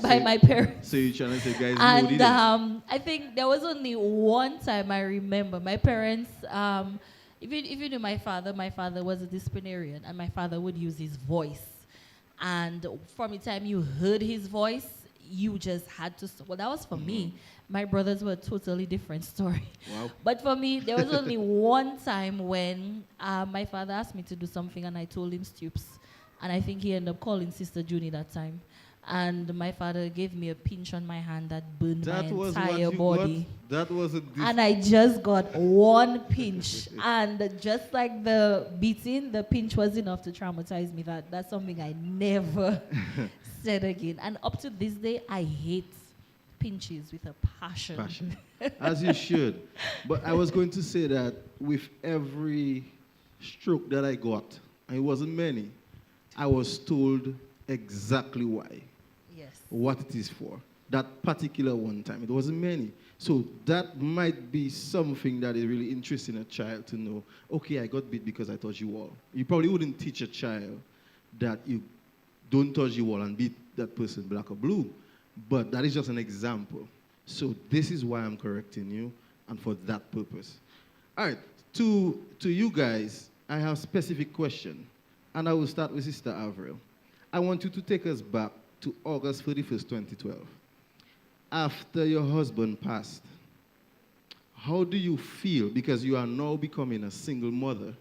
[SPEAKER 2] by my parents.
[SPEAKER 1] So you're trying to say guys
[SPEAKER 2] And
[SPEAKER 1] did it?
[SPEAKER 2] I think there was only one time I remember my parents. If you knew my father was a disciplinarian, and my father would use his voice. And from the time you heard his voice, you just had to. Well, that was for me. My brothers were a totally different story.
[SPEAKER 1] Wow.
[SPEAKER 2] But for me, there was only one time when my father asked me to do something, and I told him stoops. And I think he ended up calling Sister Junie that time. And my father gave me a pinch on my hand that burned my entire body.
[SPEAKER 1] That was a
[SPEAKER 2] And I just got one pinch. And just like the beating, the pinch was enough to traumatize me. That's something I never said again. And up to this day, I hate pinches with a passion.
[SPEAKER 1] As you should. But I was going to say that with every stroke that I got, and it wasn't many, I was told exactly why.
[SPEAKER 2] Yes.
[SPEAKER 1] What it is for. That particular one time. It wasn't many. So that might be something that is really interesting a child to know. Okay, I got beat because I touched you wall. You probably wouldn't teach a child that you don't touch your wall and beat that person black or blue. But that is just an example. So this is why I'm correcting you, and for that purpose. All right, to you guys, I have a specific question. And I will start with Sister Avril. I want you to take us back to August 31st, 2012. After your husband passed, how do you feel? Because you are now becoming a single mother,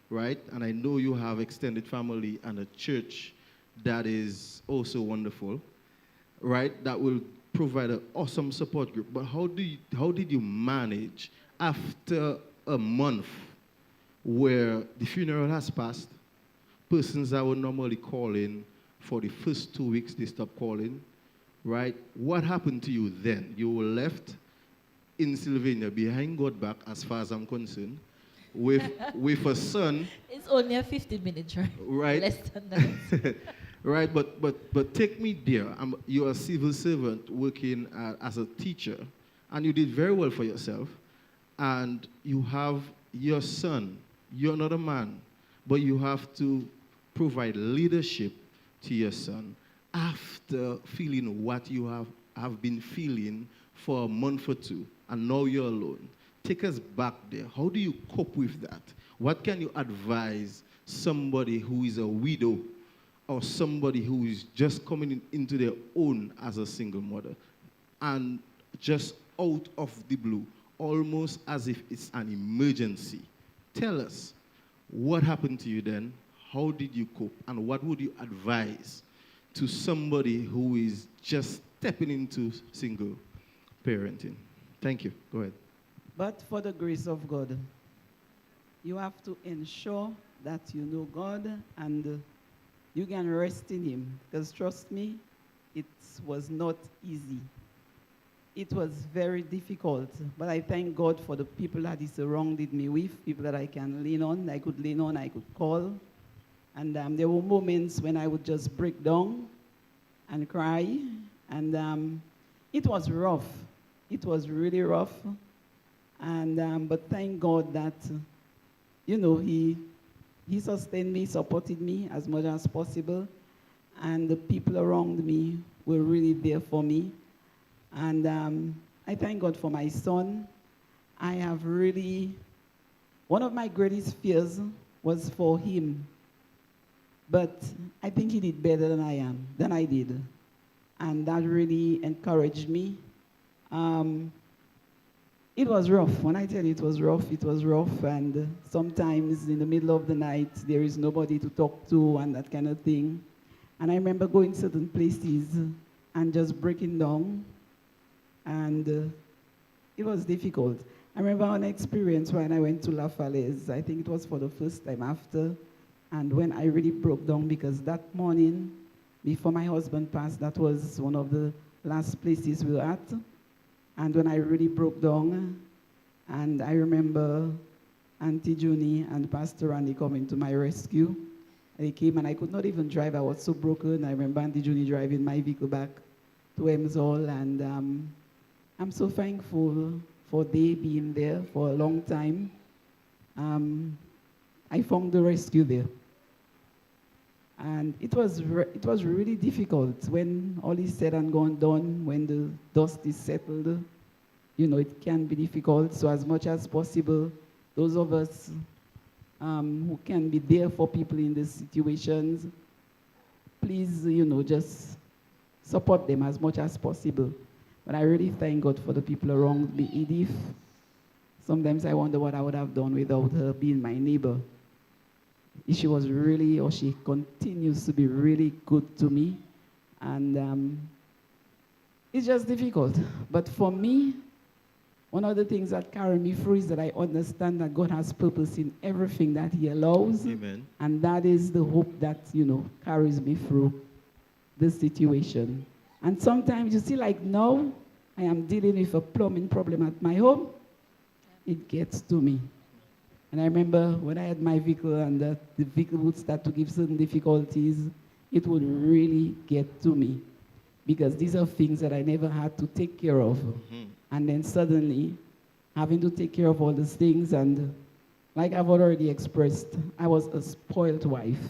[SPEAKER 1] right? And I know you have extended family and a church that is also wonderful, right? That will provide an awesome support group. But how did you manage after a month where the funeral has passed, persons that would normally call in for the first 2 weeks, they stopped calling, right? What happened to you then? You were left in Sylvania behind God back, as far as I'm concerned, with a son.
[SPEAKER 2] It's only a 15-minute drive.
[SPEAKER 1] Right.
[SPEAKER 2] Less than that.
[SPEAKER 1] Right, but take me there. You're a civil servant working as a teacher, and you did very well for yourself, and you have your son. You're not a man, but you have to provide leadership to your son after feeling what you have been feeling for a month or two, and now you're alone. Take us back there. How do you cope with that? What can you advise somebody who is a widow or somebody who is just coming into their own as a single mother and just out of the blue, almost as if it's an emergency? Tell us, what happened to you then? How did you cope? And what would you advise to somebody who is just stepping into single parenting? Thank you. Go ahead.
[SPEAKER 6] But for the grace of God, you have to ensure that you know God and you can rest in Him. Because trust me, it was not easy. It was very difficult. But I thank God for the people that He surrounded me with, people that I can lean on, I could call. And there were moments when I would just break down and cry. And it was rough. It was really rough. And but thank God that, He sustained me, supported me as much as possible. And the people around me were really there for me. And I thank God for my son. I have really, one of my greatest fears was for him. But I think he did better than I did. and that really encouraged me. Um, it was rough. When I tell you it was rough, and sometimes in the middle of the night, there is nobody to talk to and that kind of thing. And I remember going certain places and just breaking down, and it was difficult. I remember an experience when I went to La Falaise. I think it was for the first time after, and when I really broke down, because that morning, before my husband passed, that was one of the last places we were at. And when I really broke down, and I remember Auntie Junie and Pastor Randy coming to my rescue. They came and I could not even drive. I was so broken. I remember Auntie Junie driving my vehicle back to Emsall, and I'm so thankful for they being there for a long time. I found the rescue there. And it was really difficult when all is said and gone done, when the dust is settled. You know, it can be difficult. So as much as possible, those of us who can be there for people in these situations, please, you know, just support them as much as possible. But I really thank God for the people around me. Edith, sometimes I wonder what I would have done without her being my neighbor. She was really, or she continues to be really good to me. And it's just difficult. But for me, one of the things that carry me through is that I understand that God has purpose in everything that he allows.
[SPEAKER 1] Amen.
[SPEAKER 6] And that is the hope that, you know, carries me through this situation. And sometimes you see, like now, I am dealing with a plumbing problem at my home. It gets to me. And I remember when I had my vehicle and the vehicle would start to give certain difficulties, it would really get to me. Because these are things that I never had to take care of. Mm-hmm. And then suddenly, having to take care of all these things, and like I've already expressed, I was a spoiled wife.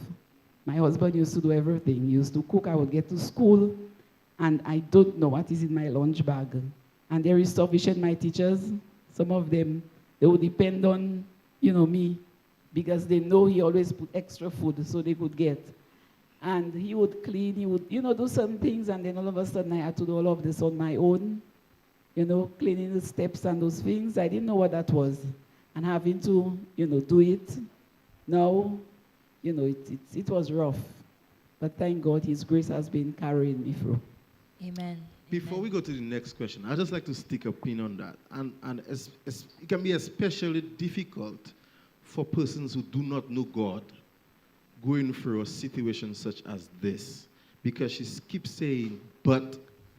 [SPEAKER 6] My husband used to do everything. He used to cook. I would get to school, and I don't know what is in my lunch bag. And there is sufficient. My teachers, some of them, they would depend on, you know, me, because they know he always put extra food so they could get. And he would clean, he would, you know, do some things, and then all of a sudden I had to do all of this on my own, you know, cleaning the steps and those things. I didn't know what that was. And having to, you know, do it now, you know, it was rough. But thank God his grace has been carrying me through.
[SPEAKER 2] Amen.
[SPEAKER 1] Before we go to the next question, I'd just like to stick a pin on that. And it can be especially difficult for persons who do not know God going through a situation such as this. Because she keeps saying, but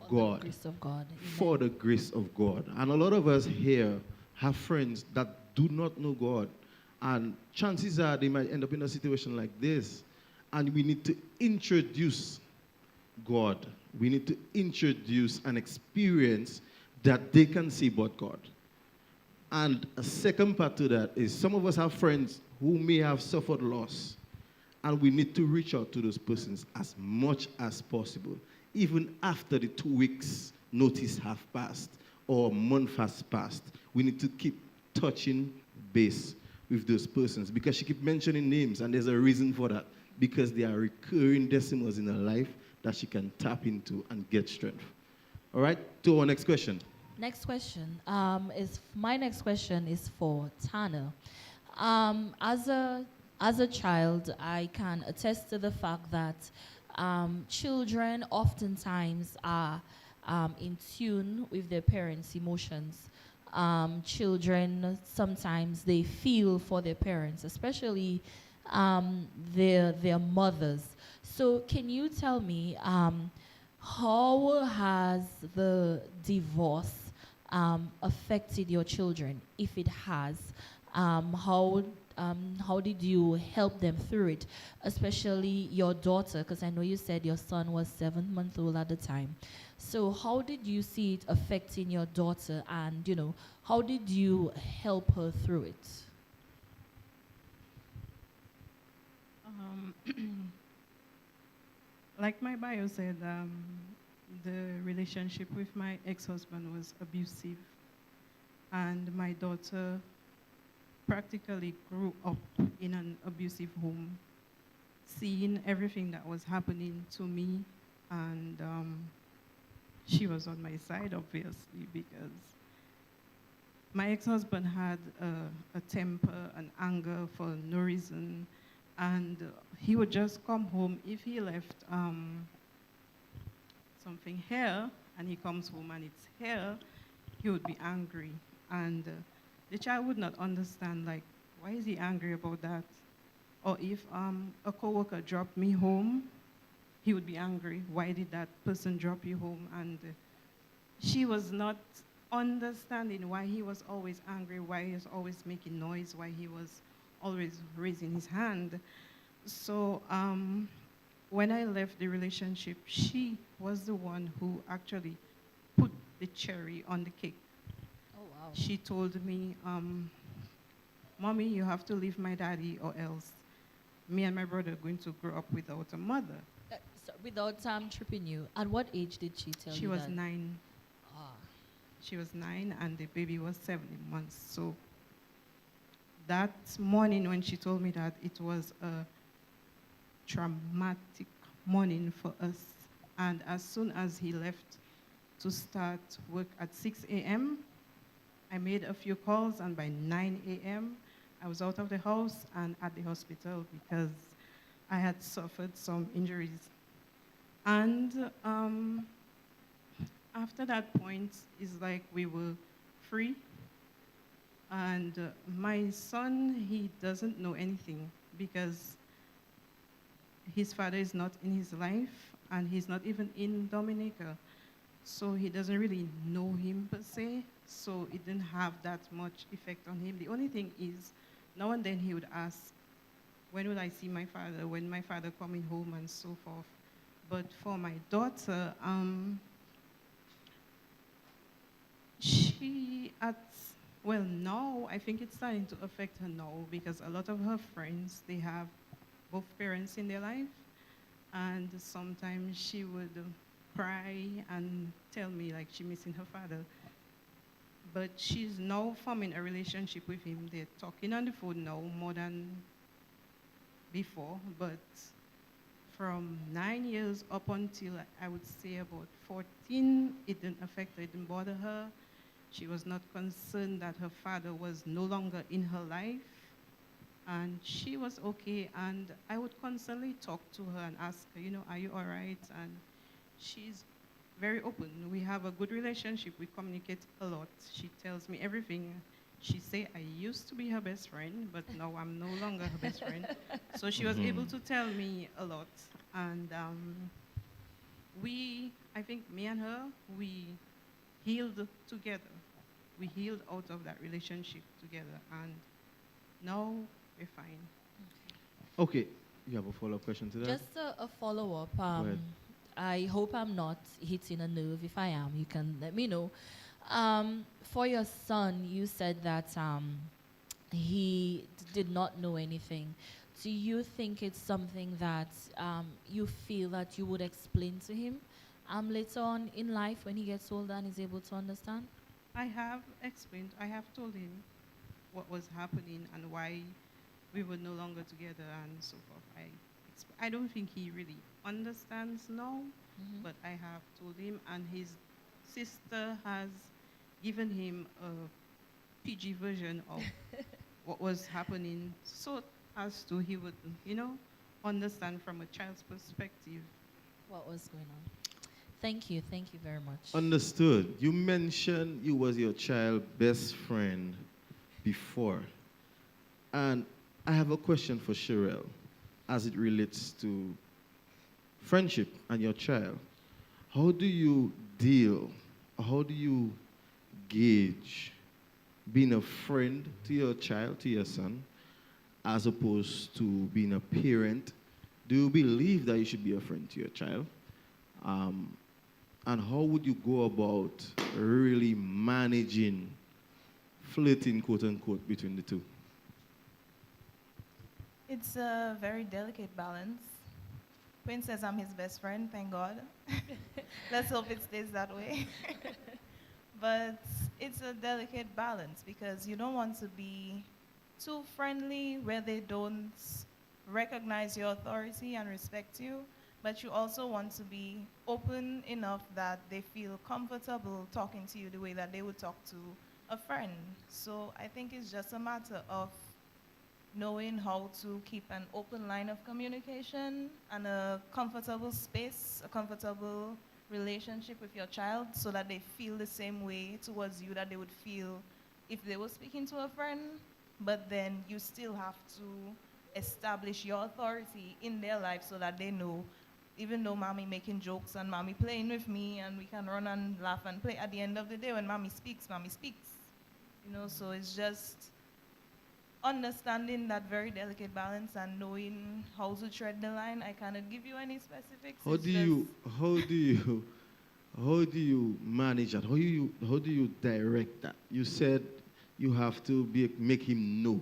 [SPEAKER 1] God.
[SPEAKER 2] For the grace of God.
[SPEAKER 1] For the grace of God. And a lot of us here have friends that do not know God. And chances are they might end up in a situation like this. And we need to introduce God. We need to introduce an experience that they can see but God. And a second part to that is some of us have friends who may have suffered loss. And we need to reach out to those persons as much as possible. Even after the 2 weeks notice have passed or a month has passed, we need to keep touching base with those persons. Because she keeps mentioning names, and there's a reason for that. Because they are recurring decimals in her life that she can tap into and get strength. All right, to our next question.
[SPEAKER 2] Next question my next question is for Tana. As a child, I can attest to the fact that children oftentimes are in tune with their parents' emotions. Children sometimes they feel for their parents, especially their mothers. So can you tell me how has the divorce affected your children, if it has? How did you help them through it, especially your daughter? Because I know you said your son was 7 months old at the time. So how did you see it affecting your daughter, and you know, how did you help her through it?
[SPEAKER 7] Like my bio said, the relationship with my ex-husband was abusive, and my daughter practically grew up in an abusive home, seeing everything that was happening to me, and she was on my side, obviously, because my ex-husband had a temper, an anger for no reason, and he would just come home if he left something here, and he comes home and it's here, he would be angry, and the child would not understand, like, why is he angry about that? Or if a coworker dropped me home, he would be angry. Why did that person drop you home? And she was not understanding why he was always angry, why he was always making noise, why he was always raising his hand. So when I left the relationship, she was the one who actually put the cherry on the cake.
[SPEAKER 2] Oh, wow.
[SPEAKER 7] She told me, Mommy, you have to leave my daddy or else me and my brother are going to grow up without a mother.
[SPEAKER 2] So without tripping you, at what age did she tell
[SPEAKER 7] She
[SPEAKER 2] you
[SPEAKER 7] was
[SPEAKER 2] that?
[SPEAKER 7] 9.
[SPEAKER 2] Ah.
[SPEAKER 7] She was 9 and the baby was 7 months. So that morning when she told me that, it was a traumatic morning for us. And as soon as he left to start work at 6 a.m., I made a few calls, and by 9 a.m., I was out of the house and at the hospital because I had suffered some injuries. And after that point, it's like we were free. And my son, he doesn't know anything because his father is not in his life, and he's not even in Dominica. So he doesn't really know him per se, so it didn't have that much effect on him. The only thing is, now and then he would ask, when will I see my father, when my father coming home, and so forth. But for my daughter, now I think it's starting to affect her now, because a lot of her friends, they have both parents in their life, and sometimes she would cry and tell me like she's missing her father. But she's now forming a relationship with him. They're talking on the phone now more than before, but from 9 years up until I would say about 14, it didn't affect her, it didn't bother her. She was not concerned that her father was no longer in her life, and she was okay. And I would constantly talk to her and ask her, are you all right? And she's very open. We have a good relationship. We communicate a lot. She tells me everything. She say I used to be her best friend, but now I'm no longer her best friend. So she was able to tell me a lot. And I think me and her, we healed together. We healed out of that relationship together. And now we're fine.
[SPEAKER 1] Okay, you have a follow-up question to that?
[SPEAKER 2] Just a follow-up.
[SPEAKER 1] ahead.
[SPEAKER 2] I hope I'm not hitting a nerve. If I am, you can let me know. For your son, you said that he did not know anything. Do you think it's something that you feel that you would explain to him later on in life when he gets older and is able to understand?
[SPEAKER 7] I have explained, I have told him what was happening and why we were no longer together and so forth. I don't think he really understands now, but I have told him, and his sister has given him a PG version of what was happening, so as to he would, understand from a child's perspective.
[SPEAKER 2] What was going on? Thank you very much.
[SPEAKER 1] Understood. You mentioned you was your child's best friend before. And I have a question for Sherelle as it relates to friendship and your child. How do you gauge being a friend to your child, to your son, as opposed to being a parent? Do you believe that you should be a friend to your child? And how would you go about really managing flirting, quote unquote, between the two?
[SPEAKER 5] It's a very delicate balance. Quinn says I'm his best friend, thank God. Let's hope it stays that way. But it's a delicate balance because you don't want to be too friendly where they don't recognize your authority and respect you, but but you also want to be open enough that they feel comfortable talking to you the way that they would talk to a friend. So I think it's just a matter of knowing how to keep an open line of communication and a comfortable space, a comfortable relationship with your child so that they feel the same way towards you that they would feel if they were speaking to a friend. But then you still have to establish your authority in their life so that they know, even though mommy making jokes and mommy playing with me and we can run and laugh and play, at the end of the day when mommy speaks, mommy speaks. So it's just understanding that very delicate balance and knowing how to tread the line. I cannot give you any specifics.
[SPEAKER 1] How
[SPEAKER 5] It's
[SPEAKER 1] do you, how do you manage that? How do you direct that? You said you have to make him know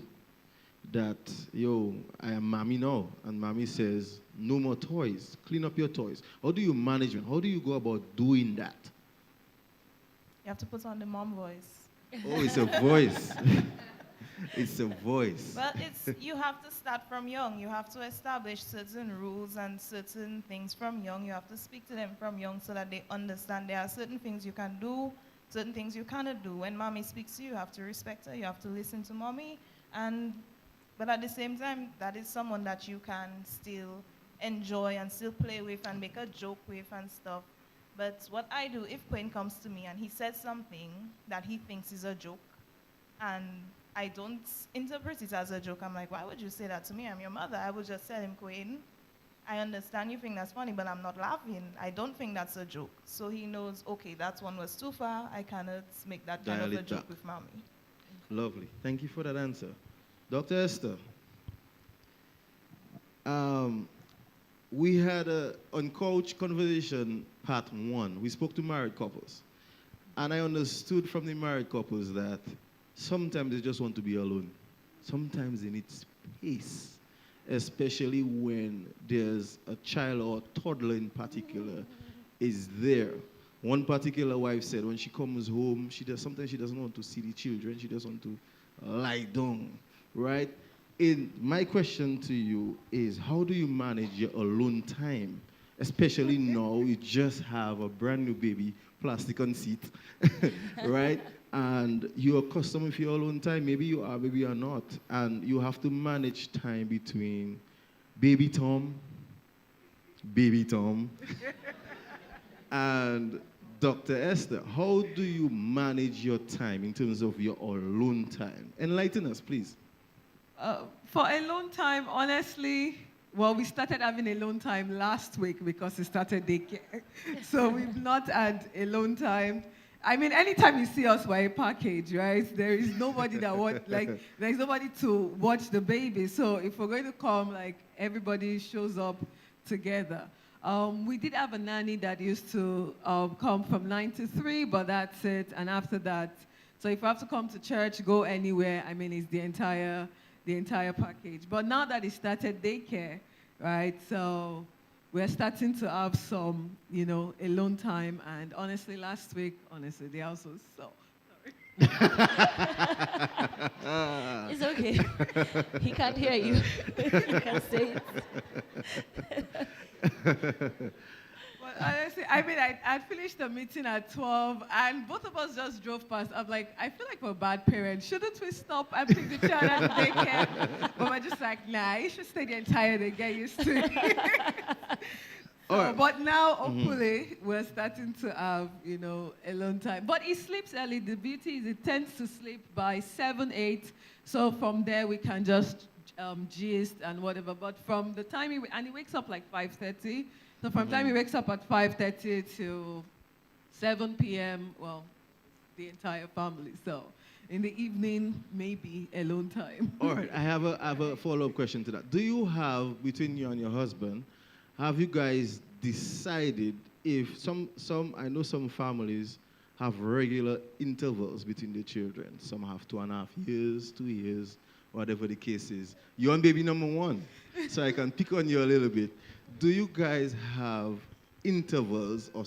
[SPEAKER 1] that, yo, I am mommy now. And mommy says, no more toys. Clean up your toys. How do you manage it? How do you go about doing that?
[SPEAKER 5] You have to put on the mom voice.
[SPEAKER 1] Oh, it's a voice. It's a voice.
[SPEAKER 5] Well, you have to start from young. You have to establish certain rules and certain things from young. You have to speak to them from young so that they understand there are certain things you can do, certain things you cannot do. When mommy speaks to you, you have to respect her. You have to listen to mommy. But at the same time, that is someone that you can still enjoy and still play with and make a joke with and stuff. But what I do, if Quinn comes to me and he says something that he thinks is a joke, and I don't interpret it as a joke, I'm like, why would you say that to me? I'm your mother. I would just tell him, Quinn, I understand you think that's funny, but I'm not laughing. I don't think that's a joke. So he knows, okay, that one was too far. I cannot make that kind of a joke with mommy.
[SPEAKER 1] Lovely. Thank you for that answer. Dr. Esther, we had on Couch Conversation Part 1, we spoke to married couples. And I understood from the married couples that sometimes they just want to be alone. Sometimes they need space, especially when there's a child or a toddler in particular is there. One particular wife said when she comes home, sometimes she doesn't want to see the children. She just wants to lie down, right? My question to you is, how do you manage your alone time? Especially now, you just have a brand new baby, plastic on seat, right? And you're accustomed with your alone time. Maybe you are, maybe you are not. And you have to manage time between baby Tom, and Dr. Esther. How do you manage your time in terms of your alone time? Enlighten us, please.
[SPEAKER 4] For a long time, honestly, well, we started having alone time last week because it started daycare. So we've not had alone time. I mean, anytime you see us, we're a package, right? There is nobody there's nobody to watch the baby. So if we're going to come, everybody shows up together. We did have a nanny that used to come from 9 to 3, but that's it. And after that, so if you have to come to church, go anywhere, I mean, it's the entire package. But now that it started daycare, right? So we're starting to have some, alone time. And honestly, last week, the house was so sorry.
[SPEAKER 2] It's okay. He can't hear you. You can say it.
[SPEAKER 4] But honestly, I mean, I finished the meeting at 12, and both of us just drove past. I'm like, I feel like we're bad parents. Shouldn't we stop and pick the child at daycare? But we're just like, nah, you should stay the entire day, get used to it. But now, hopefully, we're starting to have, alone time. But he sleeps early. The beauty is it tends to sleep by 7, 8. So from there, we can just gist and whatever. But from the time he wakes up like 5:30. So from the time he wakes up at 5:30 to 7 p.m., well, the entire family. So in the evening, maybe alone time.
[SPEAKER 1] All right, I have a follow-up question to that. Do you have, between you and your husband, have you guys decided if I know some families have regular intervals between the children. Some have 2.5 years, 2 years, whatever the case is. You're on baby number 1, so I can pick on you a little bit. Do you guys have intervals or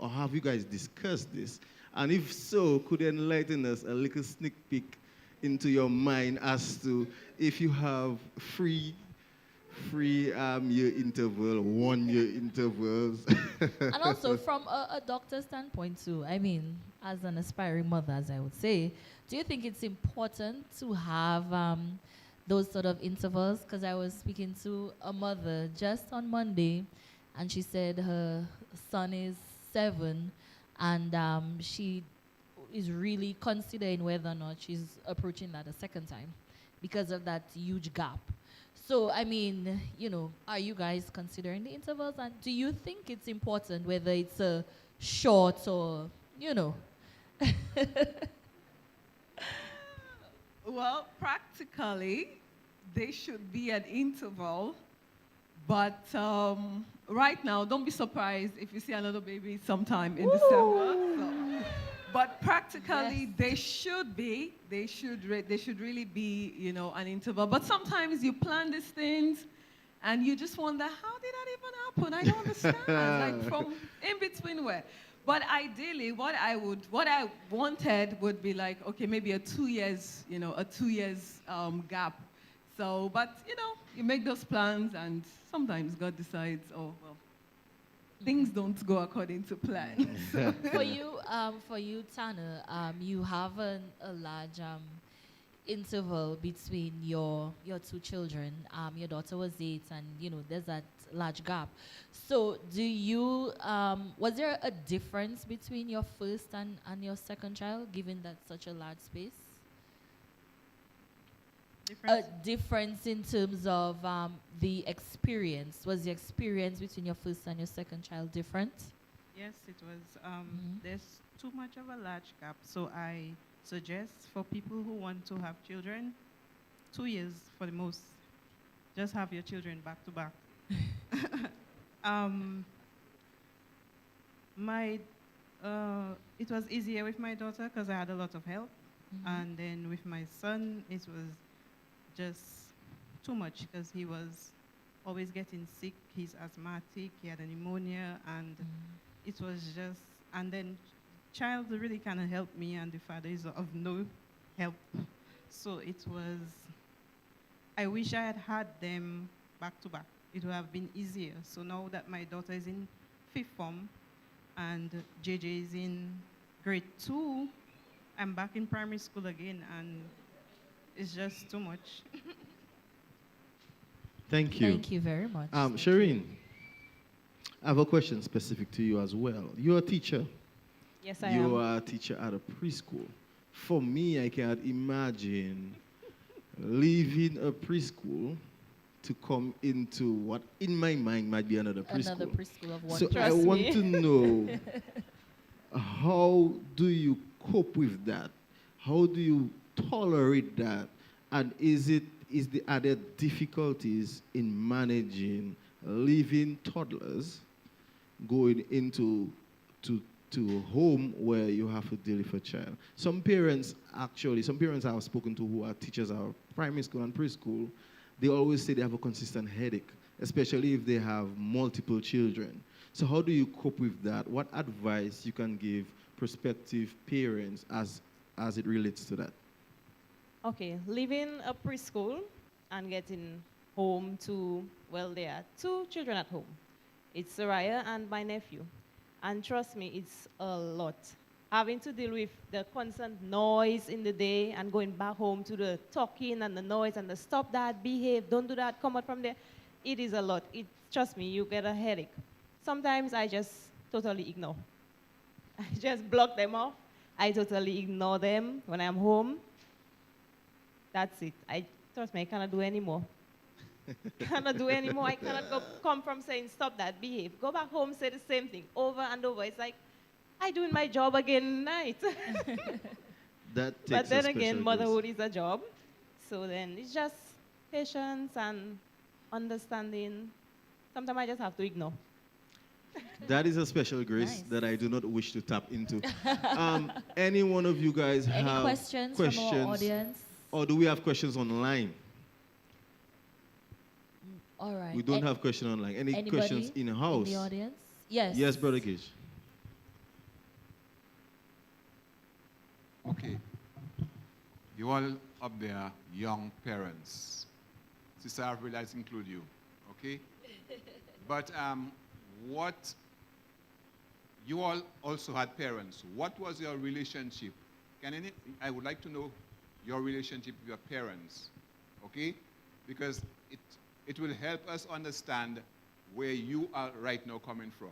[SPEAKER 1] have you guys discussed this? And if so, could you enlighten us a little sneak peek into your mind as to if you have free 3 year interval, 1 year intervals.
[SPEAKER 2] And also from a doctor's standpoint too, I mean, as an aspiring mother, as I would say, do you think it's important to have those sort of intervals? Because I was speaking to a mother just on Monday, and she said her son is 7, and she is really considering whether or not she's approaching that a second time because of that huge gap. So, I mean, are you guys considering the intervals? And do you think it's important whether it's a short or,
[SPEAKER 4] Well, practically, they should be an interval. But right now, don't be surprised if you see another baby sometime in December. So. But practically,
[SPEAKER 2] yes.
[SPEAKER 4] they should really be, an interval. But sometimes you plan these things, and you just wonder, how did that even happen? I don't understand. Like from in between where. But ideally, what I wanted would be like, okay, maybe a 2 years, gap. So, but you make those plans, and sometimes God decides, oh well, things don't go according to plan. So.
[SPEAKER 2] For you, Tanner, you have a large interval between your 2 children. Your daughter was 8, and there's that large gap. So, was there a difference between your first and your second child, given that such a large space? A difference in terms of the experience. Was the experience between your first and your second child different?
[SPEAKER 7] Yes, it was. There's too much of a large gap, so I suggest for people who want to have children, 2 years for the most. Just have your children back to back. It was easier with my daughter because I had a lot of help, and then with my son, it was just too much because he was always getting sick. He's asthmatic. He had a pneumonia, and it was just. And then, child really kind of helped me, and the father is of no help. So it was. I wish I had had them back to back. It would have been easier. So now that my daughter is in 5th form, and JJ is in grade 2, I'm back in primary school again, and it's just too much.
[SPEAKER 1] Thank you.
[SPEAKER 2] Thank you very much.
[SPEAKER 1] Shireen, I have a question specific to you as well. You're a teacher.
[SPEAKER 3] Yes, I am.
[SPEAKER 1] You are a teacher at a preschool. For me, I cannot imagine leaving a preschool to come into what in my mind might be another preschool.
[SPEAKER 2] Another preschool of one.
[SPEAKER 1] So I want to know, how do you cope with that? How do you tolerate that? And are there difficulties in managing leaving toddlers going into to a home where you have to deal with a child? Some parents I've spoken to who are teachers at primary school and preschool, they always say they have a consistent headache, especially if they have multiple children. So how do you cope with that? What advice you can give prospective parents as it relates to that?
[SPEAKER 3] Okay, leaving a preschool and getting home to, well, there are 2 children at home. It's Soraya and my nephew. And trust me, it's a lot. Having to deal with the constant noise in the day and going back home to the talking and the noise and the stop that, behave, don't do that, come out from there. It is a lot. Trust me, you get a headache. Sometimes I just totally ignore. I just block them off. I totally ignore them when I'm home. That's it. Trust me, I cannot do anymore. Cannot do anymore. I cannot come from saying, stop that, behave. Go back home, say the same thing over and over. It's like, I doing my job again night.
[SPEAKER 1] But
[SPEAKER 3] then again, motherhood is a job. So then it's just patience and understanding. Sometimes I just have to ignore.
[SPEAKER 1] That is a special grace that I do not wish to tap into. Any one of you guys have
[SPEAKER 2] questions from our audience?
[SPEAKER 1] Or do we have questions online?
[SPEAKER 2] All right.
[SPEAKER 1] We don't have questions online. Any questions in the house?
[SPEAKER 2] In the audience? Yes.
[SPEAKER 1] Yes, Brother Gage.
[SPEAKER 10] Okay. You all up there, young parents. Sister, I realize include you. okay? But what, you all also had parents. What was your relationship? I would like to know your relationship with your parents, okay? Because it will help us understand where you are right now coming from.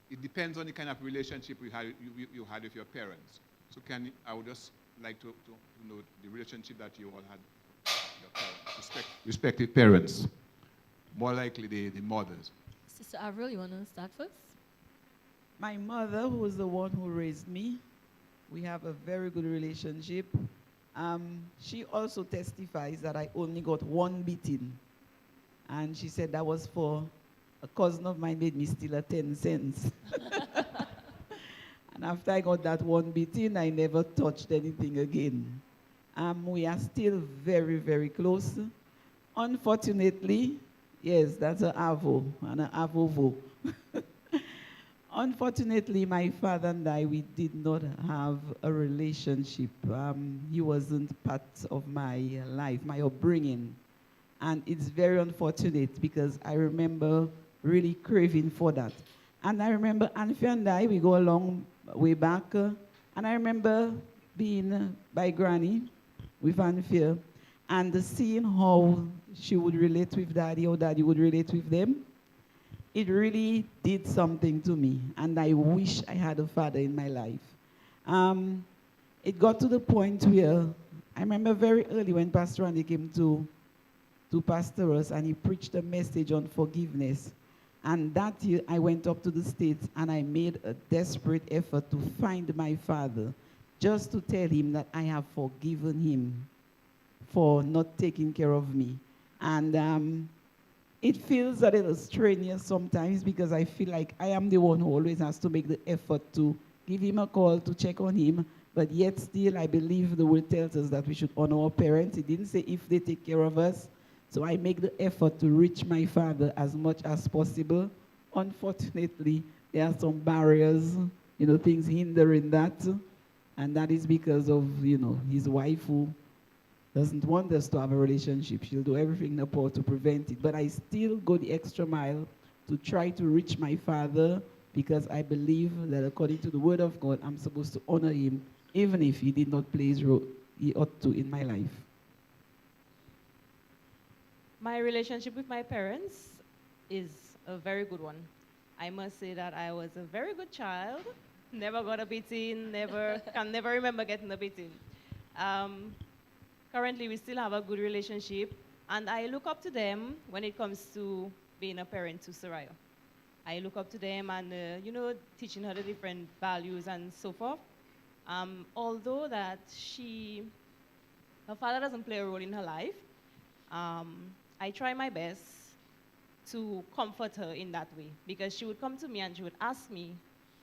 [SPEAKER 10] It depends on the kind of relationship you had with your parents. So I would just like to know the relationship that you all had with your parents, respective parents, more likely the mothers.
[SPEAKER 2] Sister Avril, you want to start first?
[SPEAKER 6] My mother, who was the one who raised me, we have a very good relationship. She also testifies that I only got one beating. And she said that was for a cousin of mine made me steal a 10 cents. And after I got that one beating, I never touched anything again. We are still very, very close. Unfortunately, yes, that's an avo and an avovo. Unfortunately, my father and I, we did not have a relationship. He wasn't part of my life, my upbringing. And it's very unfortunate because I remember really craving for that. And I remember Anfia and I, we go a long way back. And I remember being by Granny with Anfia and seeing how she would relate with Daddy, how Daddy would relate with them. It really did something to me, and I wish I had a father in my life. It got to the point where I remember very early when Pastor Andy came to pastor us, and he preached a message on forgiveness. And that year, I went up to the States, and I made a desperate effort to find my father, just to tell him that I have forgiven him for not taking care of me. And it feels a little strenuous sometimes because I feel like I am the one who always has to make the effort to give him a call, to check on him, but yet still I believe the word tells us that we should honor our parents. It didn't say if they take care of us. So I make the effort to reach my father as much as possible. Unfortunately, there are some barriers, things hindering that, and that is because of, his wife who doesn't want us to have a relationship. She'll do everything in her power to prevent it. But I still go the extra mile to try to reach my father because I believe that according to the word of God, I'm supposed to honor him, even if he did not play his role he ought to in my life.
[SPEAKER 3] My relationship with my parents is a very good one. I must say that I was a very good child, never got a beating, can never remember getting a beating. Currently, we still have a good relationship, and I look up to them when it comes to being a parent to Soraya. I look up to them and, teaching her the different values and so forth. Although that her father doesn't play a role in her life, I try my best to comfort her in that way because she would come to me and she would ask me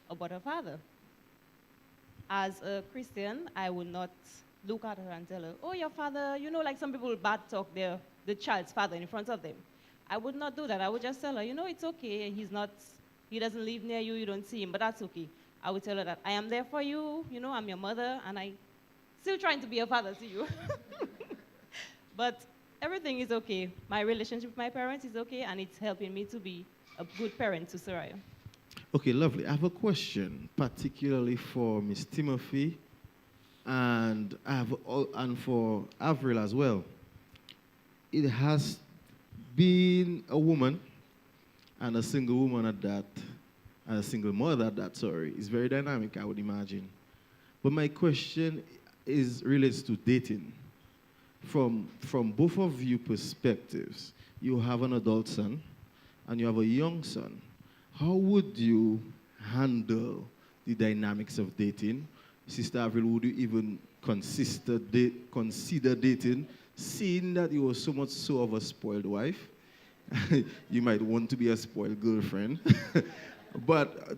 [SPEAKER 3] about her father. As a Christian, I would not look at her and tell her, oh, your father, like some people bad talk the child's father in front of them. I would not do that. I would just tell her, it's okay. He doesn't live near you. You don't see him, but that's okay. I would tell her that I am there for you. I'm your mother, and I still trying to be a father to you. But everything is okay. My relationship with my parents is okay, and it's helping me to be a good parent to Soraya.
[SPEAKER 1] Okay, lovely. I have a question, particularly for Miss Timothy and for Avril as well. It has been a woman, and a single woman at that, and a single mother at that, sorry. It's very dynamic, I would imagine. But my question relates to dating. From both of you perspectives, you have an adult son and you have a young son. How would you handle the dynamics of dating? Sister Avril, would you even consider dating, seeing that you were so much so of a spoiled wife? You might want to be a spoiled girlfriend. But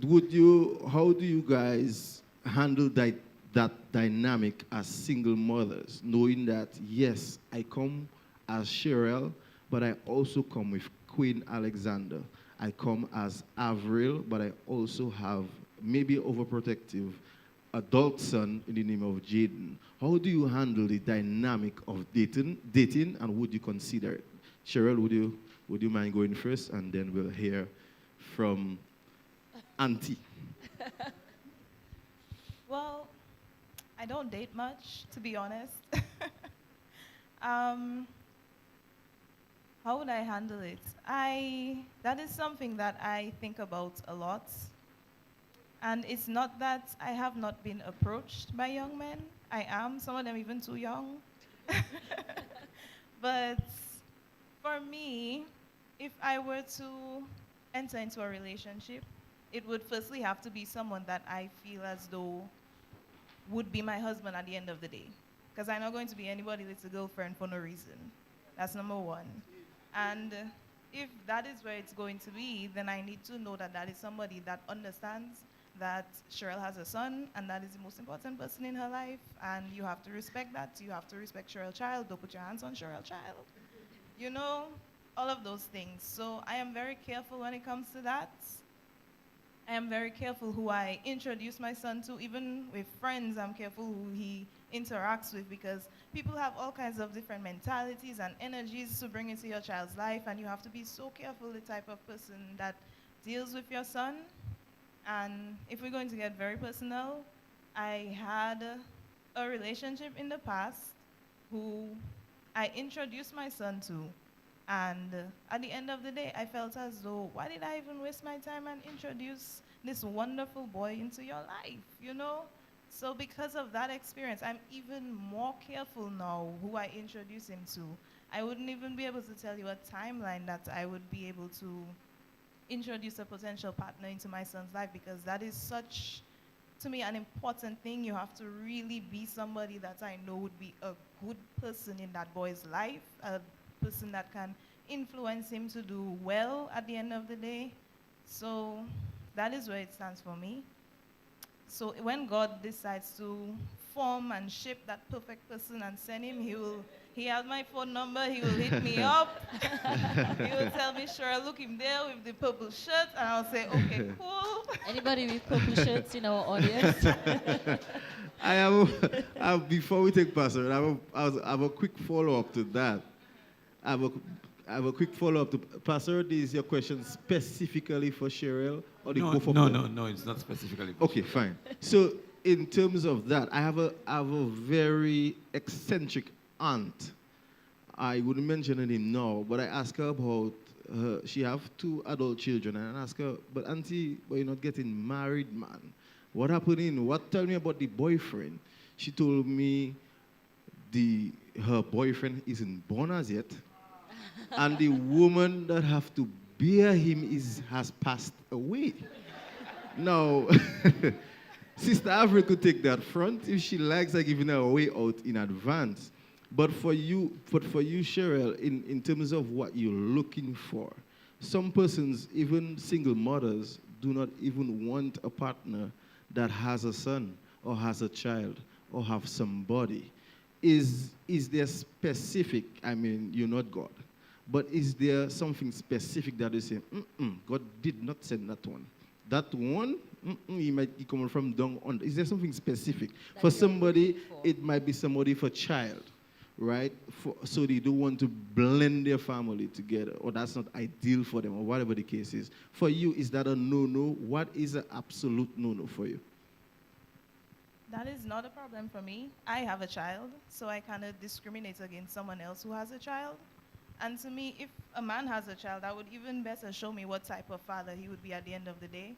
[SPEAKER 1] how do you guys handle that dynamic as single mothers, knowing that, yes, I come as Cheryl, but I also come with Queen Alexander. I come as Avril, but I also have maybe overprotective adult son in the name of Jaden. How do you handle the dynamic of dating, and would you consider it? Cheryl, would you Would you mind going first? And then we'll hear from Auntie.
[SPEAKER 5] Well, I don't date much, to be honest. How would I handle it? That is something that I think about a lot. And it's not that I have not been approached by young men. I am, some of them even too young. But for me, if I were to enter into a relationship, it would firstly have to be someone that I feel as though would be my husband at the end of the day. Because I'm not going to be anybody that's a girlfriend for no reason. That's number one. And if that is where it's going to be, then I need to know that that is somebody that understands that Cheryl has a son, and that is the most important person in her life, and you have to respect that. You have to respect Cheryl child. Don't put your hands on Cheryl child. You know, all of those things. So I am very careful when it comes to that. I am very careful who I introduce my son to. Even with friends, I'm careful who he interacts with, because people have all kinds of different mentalities and energies to bring into your child's life, and you have to be so careful the type of person that deals with your son. And if we're going to get very personal, I had a relationship in the past who I introduced my son to. And at the end of the day, I felt as though, why did I even waste my time and introduce this wonderful boy into your life, you know? So because of that experience, I'm even more careful now who I introduce him to. I wouldn't even be able to tell you a timeline that I would be able to introduce a potential partner into my son's life, because that is such, to me, an important thing. You have to really be somebody that I know would be a good person in that boy's life, a person that can influence him to do well at the end of the day. So that is where it stands for me. So when God decides to form and shape that perfect person and send him, he has my phone number, he will hit me up. He will tell me, sure, look him there with the purple shirt, and I'll say, okay, cool.
[SPEAKER 2] Anybody with purple shirts in our audience?
[SPEAKER 1] Before we take Pastor, I have a quick follow-up to that. I have a quick follow-up to Pastor. Is your question specifically for Cheryl, or the both of them?
[SPEAKER 11] No, it's not specifically.
[SPEAKER 1] Okay, fine. So in terms of that, I have a very eccentric aunt. I wouldn't mention her name now, but I asked her about she have 2 adult children, and I asked her, but auntie, but you're not getting married, man. What happened? Tell me about the boyfriend. She told me her boyfriend isn't born as yet, and the woman that have to bear him has passed away. Now, Sister Avril could take that front if she likes, like giving her a way out in advance. But for you, Cheryl, in terms of what you're looking for, some persons, even single mothers, do not even want a partner that has a son or has a child or have somebody. Is there specific, I mean, you're not God, but is there something specific that you say, God did not send that one? That one, he might be coming from down under. Is there something specific? For somebody, it might be somebody for child, right? So they don't want to blend their family together, or that's not ideal for them, or whatever the case is. For you, is that a no-no? What is an absolute no-no for you?
[SPEAKER 5] That is not a problem for me. I have a child, so I kind of discriminate against someone else who has a child. And to me, if a man has a child, that would even better show me what type of father he would be at the end of the day.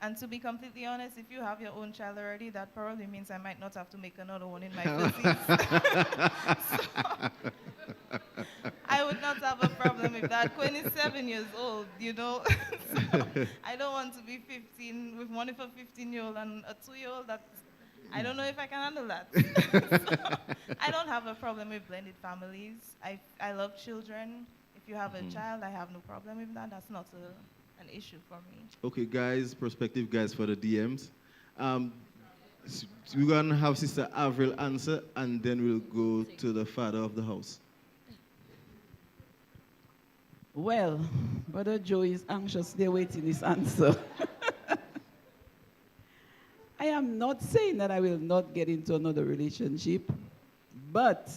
[SPEAKER 5] And to be completely honest, if you have your own child already, that probably means I might not have to make another one in my 50s. So, I would not have a problem with that. 27 years old, you know. So, I don't want to be 15 with one of a 15-year-old and a 2-year-old. I don't know if I can handle that. So, I don't have a problem with blended families. I love children. If you have a child, I have no problem with that. That's not an issue for me.
[SPEAKER 1] Okay, guys, prospective guys for the DMs. We're going to have Sister Avril answer, and then we'll go to the father of the house.
[SPEAKER 6] Well, Brother Joe is anxiously awaiting his answer. I am not saying that I will not get into another relationship, but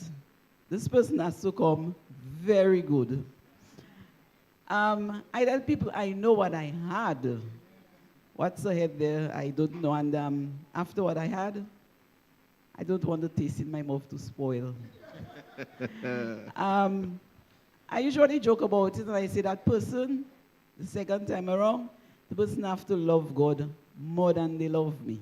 [SPEAKER 6] this person has to come very good. I tell people I know what I had. What's ahead there, I don't know. And after what I had, I don't want the taste in my mouth to spoil. I usually joke about it and I say that person, the second time around, the person have to love God more than they love me.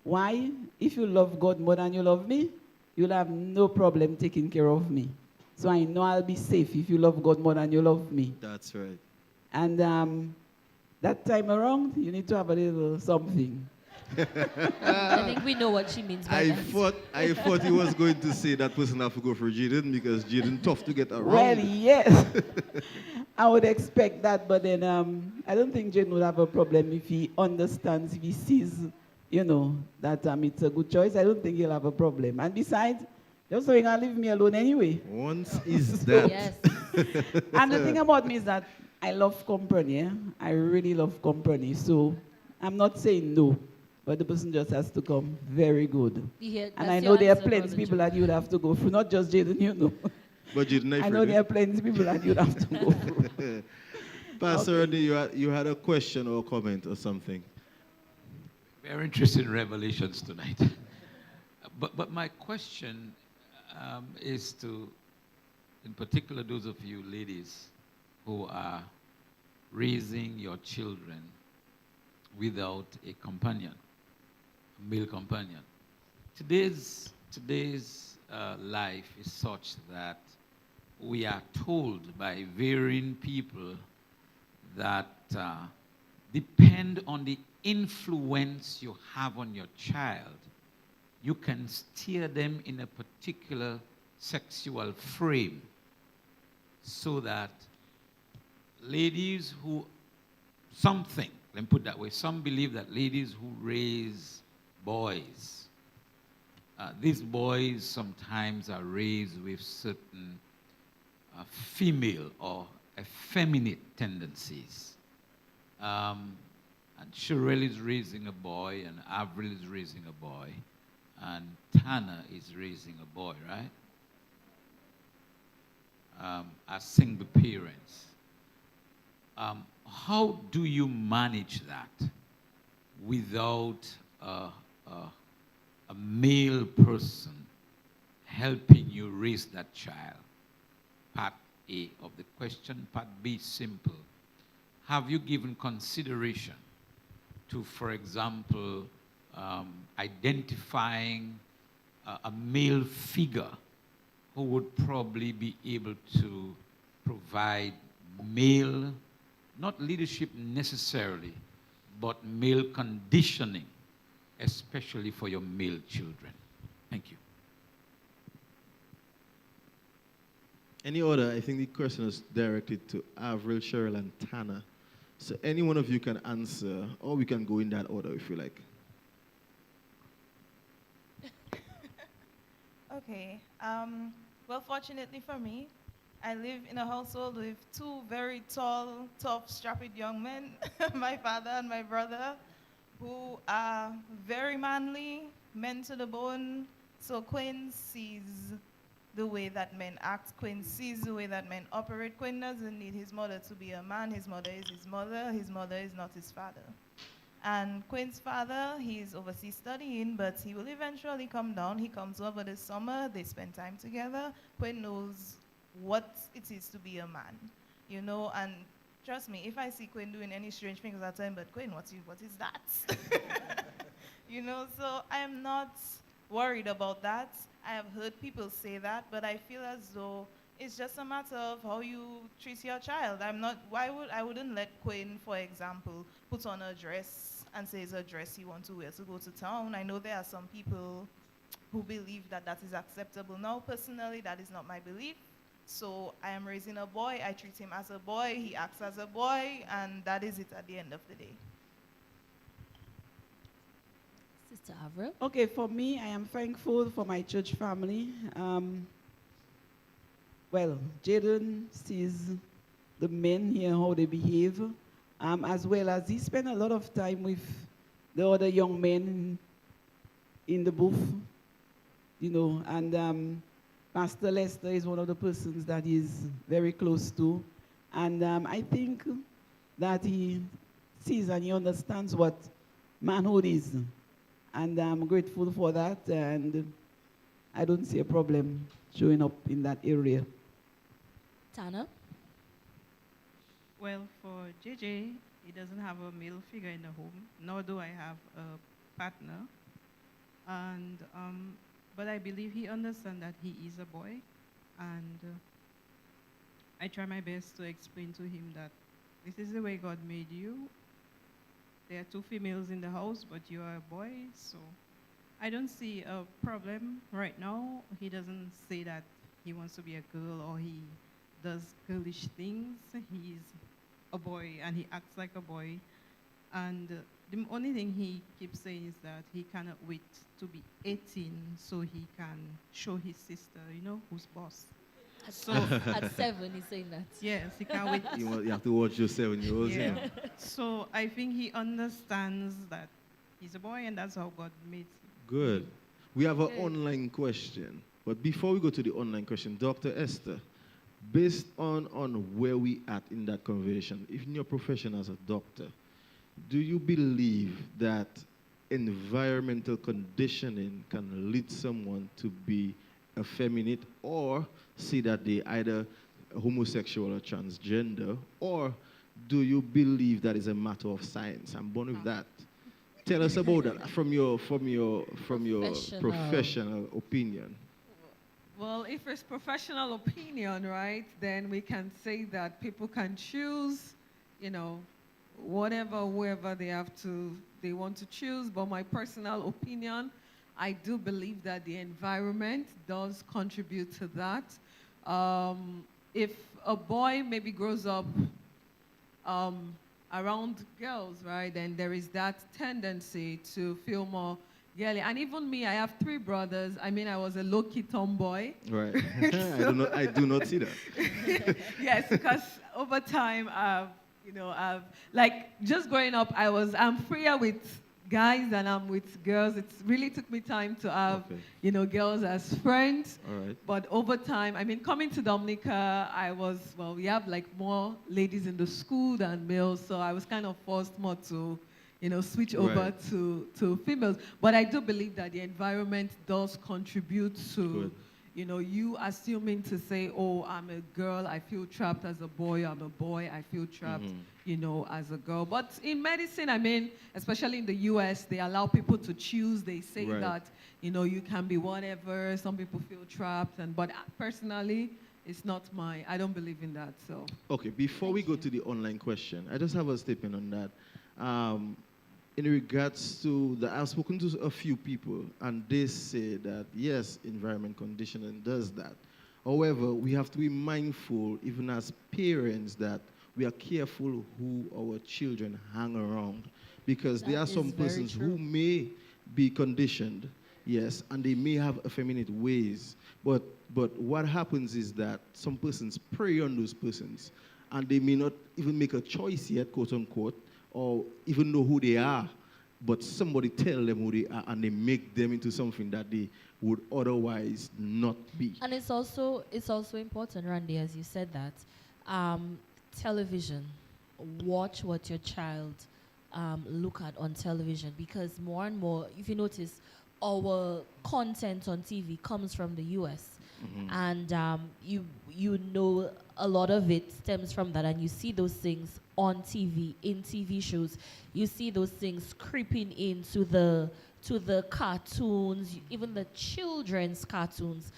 [SPEAKER 6] Why? If you love God more than you love me, you'll have no problem taking care of me. So I know I'll be safe if you love God more than you love me.
[SPEAKER 1] That's right.
[SPEAKER 6] And that time around, you need to have a little something.
[SPEAKER 2] I think we know what she means by that.
[SPEAKER 1] I thought he was going to say that person have to go for Jaden because Jaden tough to get around.
[SPEAKER 6] Well, yes. I would expect that, but then I don't think Jaden would have a problem if he understands, if he sees, you know, that it's a good choice. I don't think he'll have a problem. And besides, just so he can leave me alone anyway.
[SPEAKER 1] Once is that.
[SPEAKER 2] Yes.
[SPEAKER 6] And the thing about me is that I love company. Eh? I really love company. So I'm not saying no, but the person just has to come very good. And I know there are plenty of people that you'd have to go through, not just Jaden, you know.
[SPEAKER 1] But Jaden,
[SPEAKER 6] I know there are plenty of people that you'd have to go through.
[SPEAKER 1] Pastor Randy, you had a question or comment or something?
[SPEAKER 11] Very interesting revelations tonight. But my question is to, in particular, those of you ladies who are raising your children without a companion, a male companion. Today's life is such that we are told by varying people that depend on the influence you have on your child, you can steer them in a particular sexual frame so that ladies who, let me put it that way, some believe that ladies who raise boys, these boys sometimes are raised with certain female or effeminate tendencies. And Cheryl is raising a boy, and Avril is raising a boy, and Tana is raising a boy, right? As single parents. How do you manage that without a male person helping you raise that child? Part A of the question. Part B, simple. Have you given consideration to, for example, identifying a male figure who would probably be able to provide male, not leadership necessarily, but male conditioning, especially for your male children? Thank you.
[SPEAKER 1] Any order? I think the question is directed to Avril, Cheryl, and Tana. So any one of you can answer, or we can go in that order if you like.
[SPEAKER 5] Okay. Well, fortunately for me, I live in a household with two very tall, tough, strapped young men, my father and my brother, who are very manly, men to the bone. So Quinn sees the way that men act. Quinn sees the way that men operate. Quinn doesn't need his mother to be a man. His mother is his mother. His mother is not his father. And Quinn's father, he's overseas studying, but he will eventually come down. He comes over this summer. They spend time together. Quinn knows what it is to be a man, you know, and trust me, if I see Quinn doing any strange things, I'll tell him, but Quinn, what is that? You know, so I'm not worried about that. I have heard people say that, but I feel as though it's just a matter of how you treat your child. I wouldn't let Quinn, for example, put on a dress and say it's a dress he wants to wear to go to town. I know there are some people who believe that that is acceptable. Now, personally, that is not my belief. So I am raising a boy, I treat him as a boy, he acts as a boy, and that is it at the end of the day.
[SPEAKER 2] Sister Avril?
[SPEAKER 6] Okay, for me, I am thankful for my church family. Well, Jaden sees the men here, how they behave, as well as he spent a lot of time with the other young men in the booth, you know, and Pastor Lester is one of the persons that he's very close to. And I think that he sees and he understands what manhood is. And I'm grateful for that, and I don't see a problem showing up in that area.
[SPEAKER 2] Tana?
[SPEAKER 7] Well, for JJ, he doesn't have a male figure in the home, nor do I have a partner. And, but I believe he understands that he is a boy, and I try my best to explain to him that this is the way God made you. There are 2 females in the house, but you are a boy, so I don't see a problem right now. He doesn't say that he wants to be a girl or he does girlish things. He's a boy and he acts like a boy. And the only thing he keeps saying is that he cannot wait to be 18 so he can show his sister, who's boss.
[SPEAKER 2] So at 7, he's saying that.
[SPEAKER 7] Yes, he can't wait.
[SPEAKER 1] You have to watch your 7-year-olds.
[SPEAKER 7] Yeah. So I think he understands that he's a boy and that's how God made him.
[SPEAKER 1] Good. We have an online question. But before we go to the online question, Dr. Esther, based on where we at in that conversation, in your profession as a doctor, do you believe that environmental conditioning can lead someone to be effeminate or see that they either homosexual or transgender, or do you believe that is a matter of science? I'm born with that. Tell us about that from your professional opinion.
[SPEAKER 4] Well, if it's professional opinion, right, then we can say that people can choose, whoever they want to choose. But my personal opinion, I do believe that the environment does contribute to that. If a boy maybe grows up around girls, right, then there is that tendency to feel more girly. And even me, I have 3 brothers. I mean, I was a low-key tomboy.
[SPEAKER 1] Right. I do not see that.
[SPEAKER 4] Yes, because over time, like just growing up, I'm freer with guys than I'm with girls. It really took me time to have, girls as friends.
[SPEAKER 1] All right.
[SPEAKER 4] But over time, coming to Dominica, we have like more ladies in the school than males, so I was kind of forced more to, switch over to females. But I do believe that the environment does contribute to, you assuming to say, oh, I'm a girl, I feel trapped as a boy, I'm a boy, I feel trapped, as a girl. But in medicine, especially in the US, they allow people to choose. They say that, you can be whatever. Some people feel trapped. But personally, it's not I don't believe in that. So.
[SPEAKER 1] Okay, before we go to the online question, I just have a statement on that. In regards to I've spoken to a few people, and they say that, yes, environment conditioning does that. However, we have to be mindful, even as parents, that we are careful who our children hang around. Because there are some persons who may be conditioned, yes, and they may have effeminate ways. But what happens is that some persons prey on those persons, and they may not even make a choice yet, quote unquote, or even know who they are, but somebody tell them who they are, and they make them into something that they would otherwise not be.
[SPEAKER 2] And it's also important, Randy, as you said that, television. Watch what your child look at on television, because more and more, if you notice, our content on TV comes from the US. And you know a lot of it stems from that, and you see those things on TV, in TV shows. You see those things creeping into the cartoons, even the children's cartoons.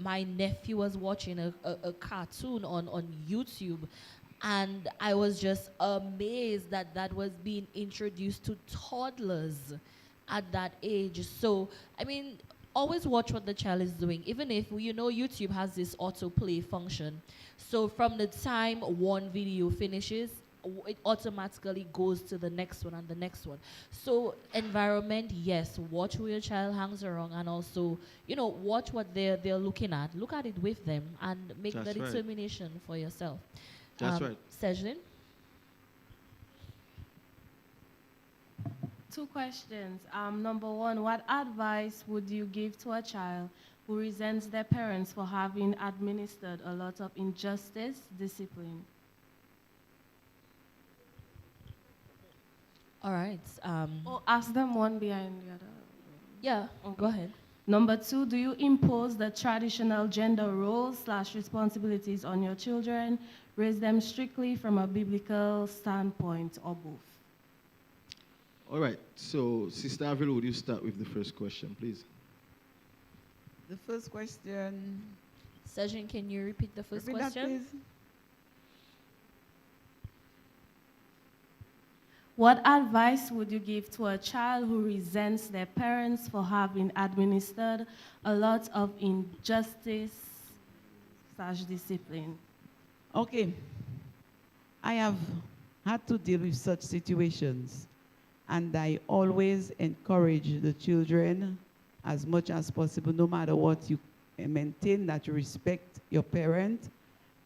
[SPEAKER 2] My nephew was watching a cartoon on YouTube, and I was just amazed that was being introduced to toddlers at that age. So, always watch what the child is doing, even if YouTube has this autoplay function. So from the time one video finishes, it automatically goes to the next one and the next one. So environment, yes, watch who your child hangs around, and also, watch what they're looking at. Look at it with them and make the determination for yourself.
[SPEAKER 1] That's right.
[SPEAKER 2] Sejlin?
[SPEAKER 12] 2 questions. Number 1, what advice would you give to a child who resents their parents for having administered a lot of injustice, discipline?
[SPEAKER 2] All right.
[SPEAKER 12] Or ask them one behind the other.
[SPEAKER 2] Yeah, go ahead.
[SPEAKER 12] Number 2, do you impose the traditional gender roles/responsibilities on your children, raise them strictly from a biblical standpoint, or both?
[SPEAKER 1] All right. So, Sister Avril, would you start with the first question, please?
[SPEAKER 6] The first question.
[SPEAKER 2] Sejin, can you repeat the first
[SPEAKER 6] Repeat that,
[SPEAKER 2] question?
[SPEAKER 6] please.
[SPEAKER 12] What advice would you give to a child who resents their parents for having administered a lot of injustice/discipline?
[SPEAKER 6] Okay. I have had to deal with such situations, and I always encourage the children as much as possible, no matter what, you maintain that you respect your parent,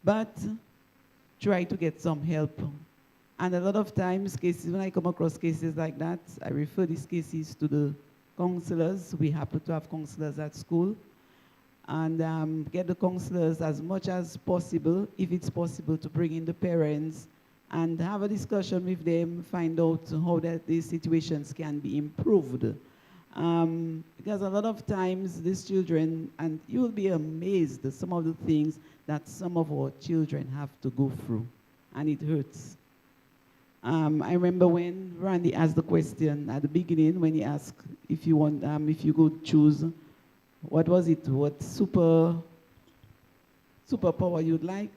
[SPEAKER 6] but try to get some help. And a lot of times, when I come across cases like that, I refer these cases to the counselors. We happen to have counselors at school. And get the counselors as much as possible, if it's possible, to bring in the parents and have a discussion with them, find out how these situations can be improved. Because a lot of times these children, and you will be amazed at some of the things that some of our children have to go through, and it hurts. I remember when Randy asked the question at the beginning, when he asked if you want, if you could choose, what was it? What superpower you'd like?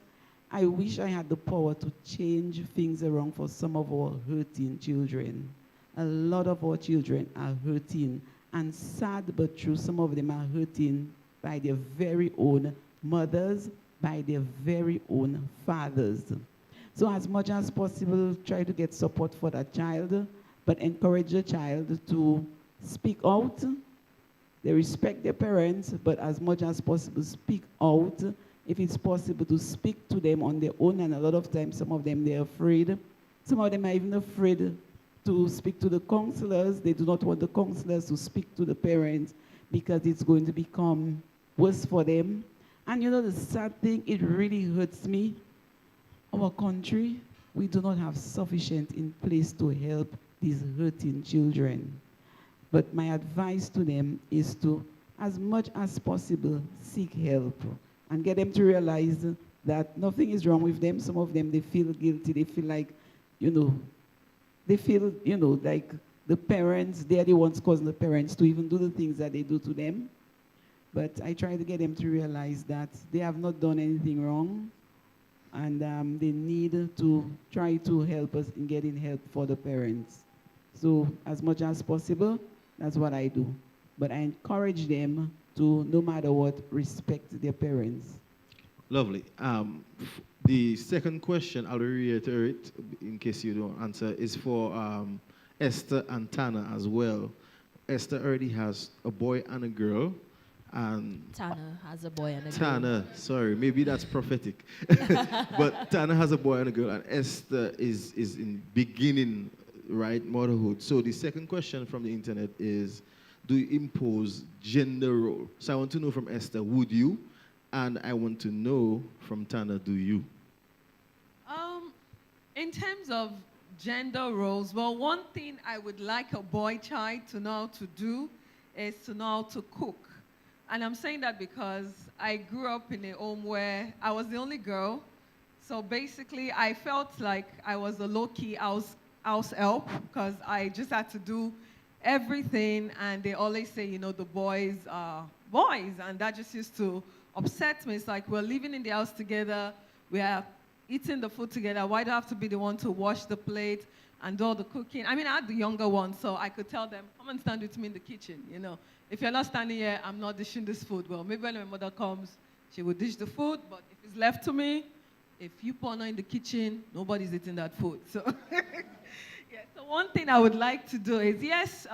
[SPEAKER 6] I wish I had the power to change things around for some of our hurting children. A lot of our children are hurting, and sad but true, some of them are hurting by their very own mothers, by their very own fathers. So as much as possible, try to get support for that child, but encourage the child to speak out. They respect their parents, but as much as possible, speak out. If it's possible to speak to them on their own, and a lot of times, some of them, they're afraid. Some of them are even afraid to speak to the counselors. They do not want the counselors to speak to the parents because it's going to become worse for them. And you know the sad thing, it really hurts me. Our country, we do not have sufficient in place to help these hurting children. But my advice to them is to, as much as possible, seek help and get them to realize that nothing is wrong with them. Some of them, they feel guilty. They feel like, they feel, like the parents, they're the ones causing the parents to even do the things that they do to them. But I try to get them to realize that they have not done anything wrong, and they need to try to help us in getting help for the parents. So as much as possible, that's what I do. But I encourage them to, no matter what, respect their parents.
[SPEAKER 1] Lovely. The second question, I'll reiterate in case you don't answer, is for Esther and Tana as well. Esther already has a boy and a girl. And
[SPEAKER 2] Tana has a boy and a girl.
[SPEAKER 1] Tana, sorry, maybe that's prophetic. But Tana has a boy and a girl, and Esther is in beginning, right, motherhood. So the second question from the internet is, do you impose gender role? So I want to know from Esther, would you? And I want to know from Tana, do you?
[SPEAKER 4] In terms of gender roles, well, one thing I would like a boy child to know how to do is to know how to cook. And I'm saying that because I grew up in a home where I was the only girl. So basically, I felt like I was a low-key house help because I just had to do everything. And they always say, the boys are boys. And that just used to upset me. It's like we're living in the house together. We are eating the food together. Why do I have to be the one to wash the plate and do all the cooking? I mean, I had the younger one, so I could tell them, come and stand with me in the kitchen, If you're not standing here, I'm not dishing this food. Well, maybe when my mother comes, she will dish the food, but if it's left to me, if you partner in the kitchen, nobody's eating that food. So, so one thing I would like to do is, yes,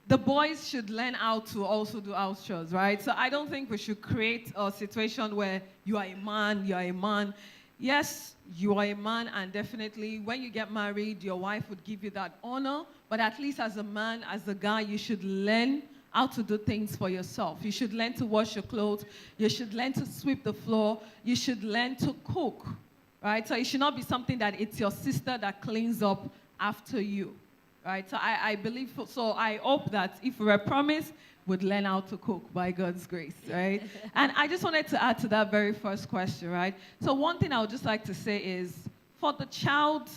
[SPEAKER 4] the boys should learn how to also do house chores, right? So I don't think we should create a situation where you are a man. Yes, you are a man, and definitely when you get married, your wife would give you that honor. But at least as a man, as a guy, you should learn how to do things for yourself. You should learn to wash your clothes. You should learn to sweep the floor. You should learn to cook, right? So it should not be something that it's your sister that cleans up after you, right? So I believe, so I hope that if we're promised, we'd learn how to cook by God's grace, right? And I just wanted to add to that very first question, right? So one thing I would just like to say is, for the child,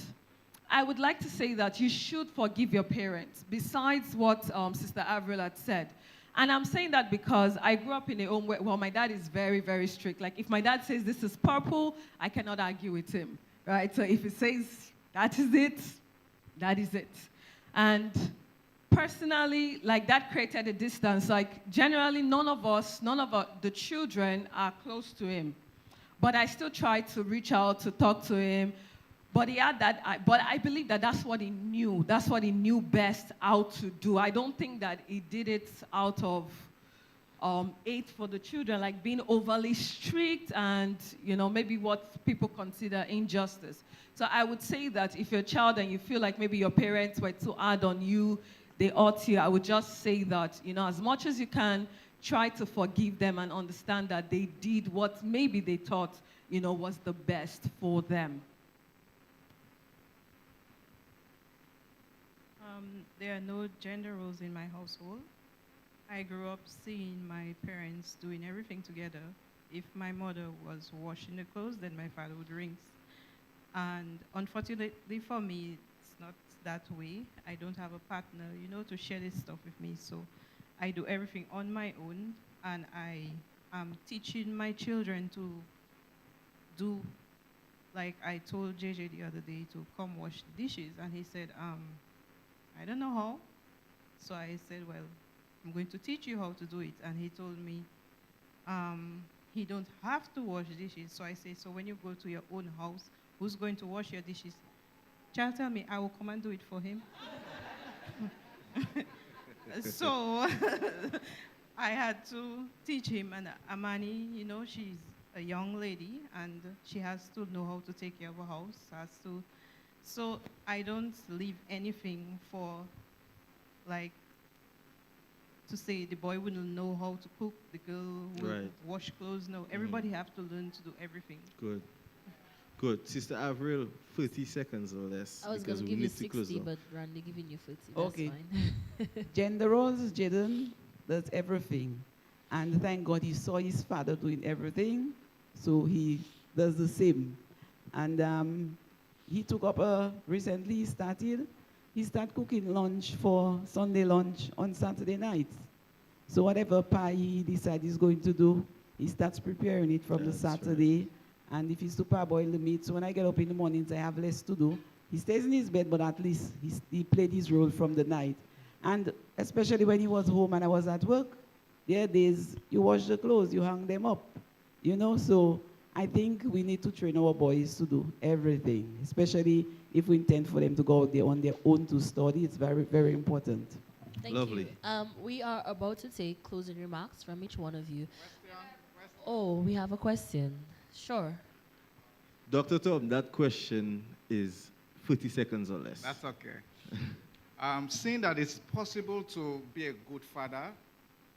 [SPEAKER 4] I would like to say that you should forgive your parents, besides what Sister Avril had said. And I'm saying that because I grew up in a home where, well, my dad is very, very strict. Like, if my dad says this is purple, I cannot argue with him, right? So if he says that is it, that is it. And personally, like, that created a distance. Like, generally, none of the children are close to him. But I still tried to reach out to talk to him. But he had that, but I believe that that's what he knew. That's what he knew best how to do. I don't think that he did it out of hate for the children, like being overly strict and, maybe what people consider injustice. So I would say that if you're a child and you feel like maybe your parents were too hard on you, they hurt you, I would just say that, as much as you can, try to forgive them and understand that they did what maybe they thought, was the best for them.
[SPEAKER 7] There are no gender roles in my household. I grew up seeing my parents doing everything together. If my mother was washing the clothes, then my father would rinse. And unfortunately for me, it's not that way. I don't have a partner, to share this stuff with me. So I do everything on my own, and I am teaching my children to do, like I told JJ the other day, to come wash the dishes. And he said, I don't know how. So I said, well, I'm going to teach you how to do it. And he told me, he don't have to wash dishes. So I said, so when you go to your own house, who's going to wash your dishes? Child, tell me, I will come and do it for him. So I had to teach him. And Amani, she's a young lady, and she has to know how to take care of a house, so I don't leave anything for, like, to say the boy wouldn't know how to cook, the girl would wash clothes. No, everybody have to learn to do everything.
[SPEAKER 1] Good. Good. Sister Avril, 30 seconds or less.
[SPEAKER 2] I was going to give you 60, but Randy giving you 30.
[SPEAKER 6] Okay.
[SPEAKER 2] That's fine.
[SPEAKER 6] Gender roles, Jaden does everything. And thank God he saw his father doing everything, so he does the same. And he took up recently he started cooking lunch for Sunday lunch on Saturday nights. So whatever pie he decides he's going to do, he starts preparing it from the Saturday. Right. And if he's to parboil the meat, so when I get up in the mornings, I have less to do. He stays in his bed, but at least he played his role from the night. And especially when he was home and I was at work, there are days you wash the clothes, you hang them up, so I think we need to train our boys to do everything, especially if we intend for them to go out there on their own to study. It's very, very important.
[SPEAKER 2] Thank you. We are about to take closing remarks from each one of you. Question. Oh, we have a question. Sure.
[SPEAKER 1] Dr. Tom, that question is 30 seconds or less.
[SPEAKER 10] That's okay. Seeing that it's possible to be a good father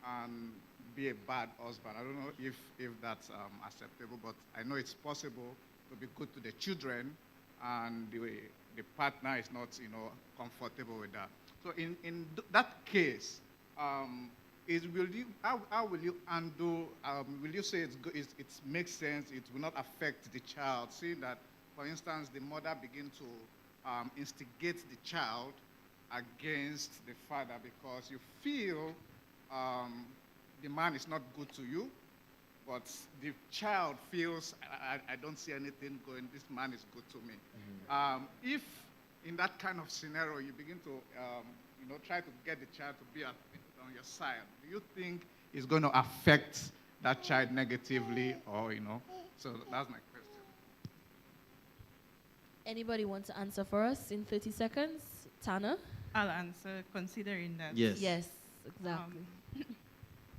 [SPEAKER 10] and be a bad husband, I don't know if that's acceptable, but I know it's possible to be good to the children and the partner is not, comfortable with that. So in that case, how will you handle, will you say it makes sense, it will not affect the child, seeing that, for instance, the mother begins to instigate the child against the father because you feel the man is not good to you, but the child feels, I don't see anything going, this man is good to me. Mm-hmm. If in that kind of scenario you begin to try to get the child to be on your side, do you think it's going to affect that child negatively or, so that's my question.
[SPEAKER 2] Anybody want to answer for us in 30 seconds? Tana?
[SPEAKER 7] I'll answer considering that.
[SPEAKER 1] Yes.
[SPEAKER 2] Yes, exactly.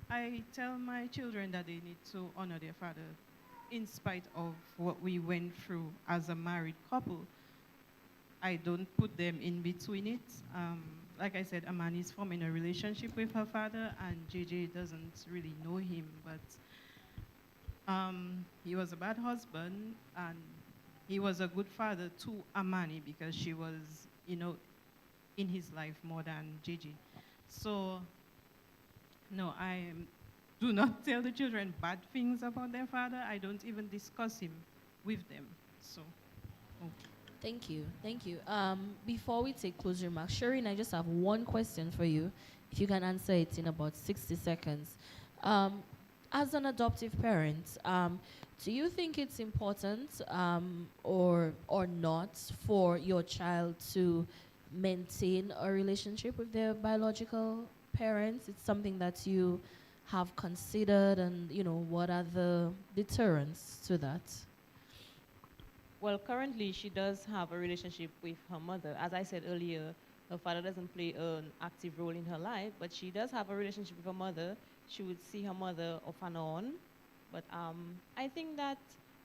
[SPEAKER 7] I tell my children that they need to honor their father in spite of what we went through as a married couple. I don't put them in between it. Like I said, Amani is forming a relationship with her father, and JJ doesn't really know him, but he was a bad husband, and he was a good father to Amani because she was you know, in his life more than Gigi. So, no, do not tell the children bad things about their father. I don't even discuss him with them. So, okay.
[SPEAKER 2] Thank you. Thank you. Before we take closing remarks, Shireen, I just have one question for you. If you can answer it in about 60 seconds. As an adoptive parent, do you think it's important or not for your child to maintain a relationship with their biological parents? It's something that you have considered, and what are the deterrents to that?
[SPEAKER 3] Well, currently she does have a relationship with her mother. As I said earlier, her father doesn't play an active role in her life, but she does have a relationship with her mother. She would see her mother off and on. But I think that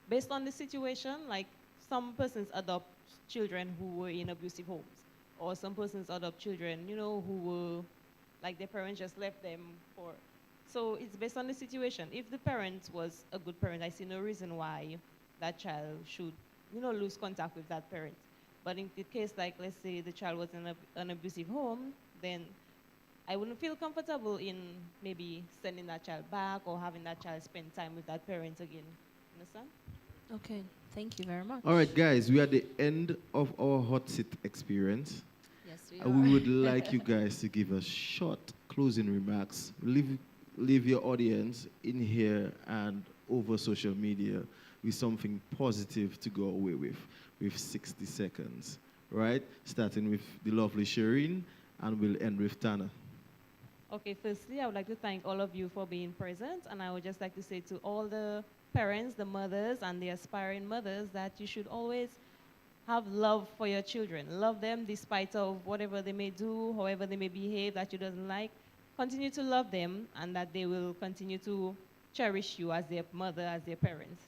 [SPEAKER 3] based on the situation, like some persons adopt children who were in abusive homes, or some persons adopt children, who were, like their parents just left them for. So it's based on the situation. If the parent was a good parent, I see no reason why that child should lose contact with that parent. But in the case, like, let's say the child was in an abusive home, then I wouldn't feel comfortable in maybe sending that child back or having that child spend time with that parent again. Understand?
[SPEAKER 2] Okay, thank you very much.
[SPEAKER 1] All right, guys, we are at the end of our hot seat experience.
[SPEAKER 2] Yes, we
[SPEAKER 1] And we would like you guys to give us short closing remarks. Leave your audience in here and over social media with something positive to go away with 60 seconds, right? Starting with the lovely Shireen, and we'll end with Tana.
[SPEAKER 3] Okay, firstly, I would like to thank all of you for being present, and I would just like to say to all the parents, the mothers, and the aspiring mothers that you should always have love for your children. Love them despite of whatever they may do, however they may behave that you doesn't like. Continue to love them, and that they will continue to cherish you as their mother, as their parents.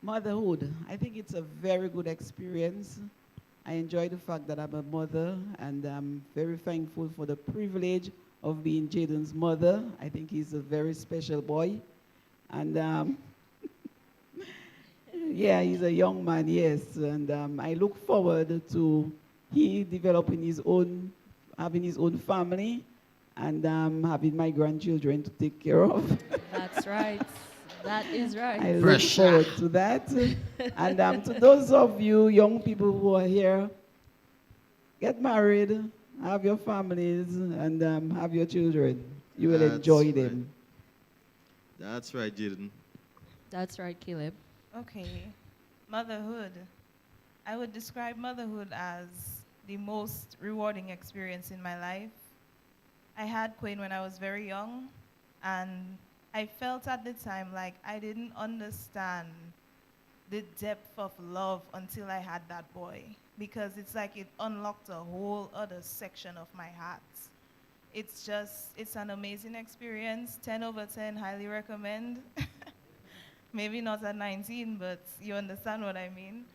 [SPEAKER 6] Motherhood, I think it's a very good experience. I enjoy the fact that I'm a mother, and I'm very thankful for the privilege of being Jaden's mother. I think he's a very special boy. And yeah, he's a young man, yes. And I look forward to he developing having his own family, and having my grandchildren to take care of.
[SPEAKER 2] That's right. That is right.
[SPEAKER 6] I look forward to that. And to those of you young people who are here, get married, have your families, and have your children. You will enjoy them.
[SPEAKER 1] That's right, Jaden.
[SPEAKER 2] That's right, Caleb.
[SPEAKER 5] Okay, motherhood. I would describe motherhood as the most rewarding experience in my life. I had Quinn when I was very young, and I felt at the time like I didn't understand the depth of love until I had that boy, because it's like it unlocked a whole other section of my heart. It's an amazing experience. 10 over 10, highly recommend. Maybe not at 19, but you understand what I mean.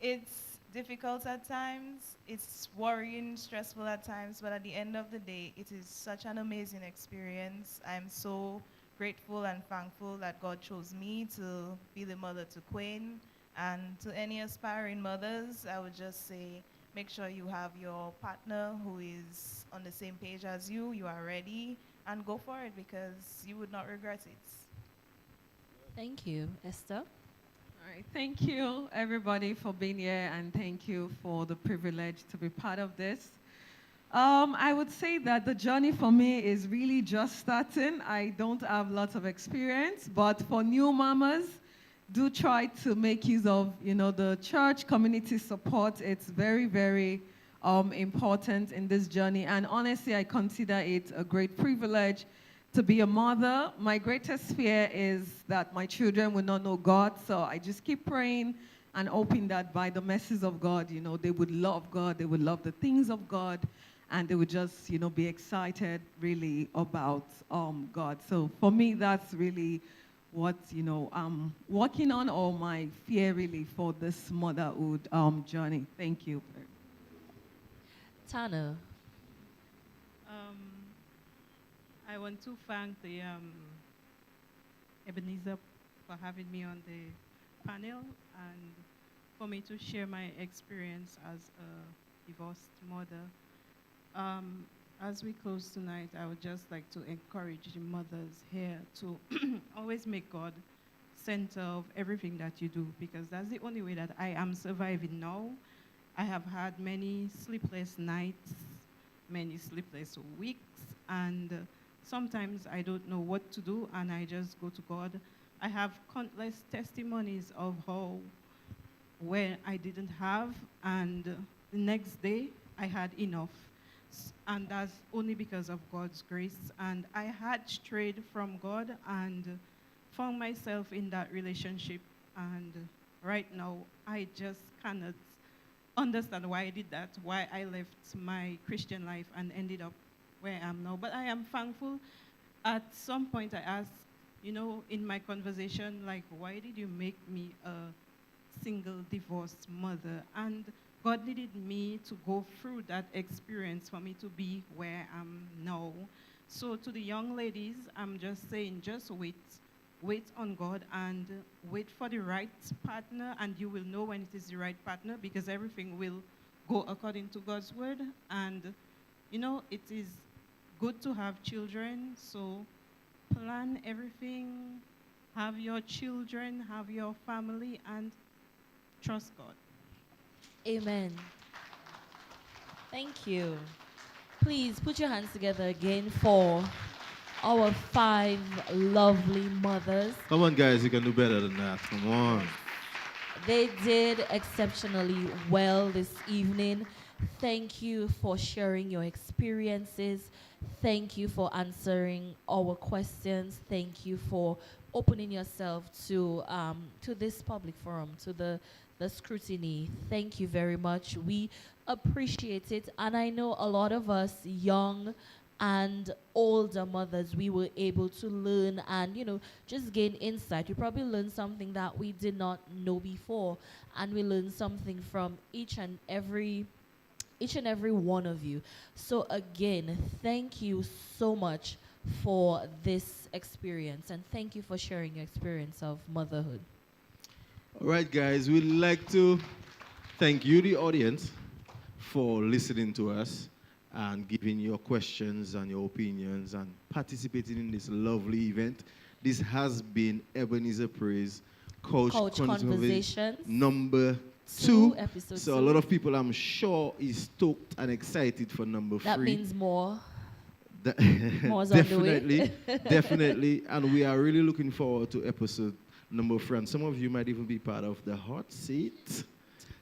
[SPEAKER 5] It's difficult at times, it's worrying, stressful at times, but at the end of the day, it is such an amazing experience. I'm so grateful and thankful that God chose me to be the mother to Quinn. And to any aspiring mothers, I would just say, make sure you have your partner who is on the same page as you are ready, and go for it, because you would not regret it.
[SPEAKER 2] Thank you. Esther?
[SPEAKER 4] All right, thank you everybody for being here, and thank you for the privilege to be part of this. I would say that the journey for me is really just starting. I don't have lots of experience, but for new mamas, do try to make use of, the church community support. It's very, very important in this journey. And honestly, I consider it a great privilege to be a mother. My greatest fear is that my children will not know God. So I just keep praying and hoping that by the mercies of God, they would love God, they would love the things of God, and they would just, be excited really about God. So for me, that's really what, I'm working on, or my fear really for this motherhood journey. Thank you.
[SPEAKER 2] Tana?
[SPEAKER 7] I want to thank the Ebenezer for having me on the panel, and for me to share my experience as a divorced mother. As we close tonight, I would just like to encourage the mothers here to always make God center of everything that you do, because that's the only way that I am surviving now. I have had many sleepless nights, many sleepless weeks, and sometimes I don't know what to do, and I just go to God. I have countless testimonies of how when I didn't have, and the next day I had enough. And that's only because of God's grace. And I had strayed from God and found myself in that relationship. And right now, I just cannot understand why I did that, why I left my Christian life and ended up where I am now. But I am thankful. At some point, I asked, in my conversation, like, why did you make me a single divorced mother? And God needed me to go through that experience for me to be where I am now. So to the young ladies, I'm just saying, just wait. Wait on God and wait for the right partner, and you will know when it is the right partner, because everything will go according to God's word. And, it is good to have children, so plan everything, have your children, have your family, and trust God.
[SPEAKER 2] Amen. Thank you. Please put your hands together again for our 5 lovely mothers.
[SPEAKER 1] Come on, guys, you can do better than that. Come on.
[SPEAKER 2] They did exceptionally well this evening. Thank you for sharing your experiences. Thank you for answering our questions. Thank you for opening yourself to this public forum, to the scrutiny. Thank you very much. We appreciate it. And I know a lot of us young and older mothers, we were able to learn and, just gain insight. We probably learned something that we did not know before. And we learned something from each and every one of you. So again, thank you so much for this experience. And thank you for sharing your experience of motherhood.
[SPEAKER 1] All right, guys, we'd like to thank you, the audience, for listening to us and giving your questions and your opinions and participating in this lovely event. This has been Ebenezer Praise Couch
[SPEAKER 2] Conversations
[SPEAKER 1] number 2.
[SPEAKER 2] Episode
[SPEAKER 1] So
[SPEAKER 2] 2.
[SPEAKER 1] a lot of people, I'm sure, is stoked and excited for number 3.
[SPEAKER 2] That means more. More's on the way.
[SPEAKER 1] Definitely. And we are really looking forward to episode number 3. And some of you might even be part of the hot seat.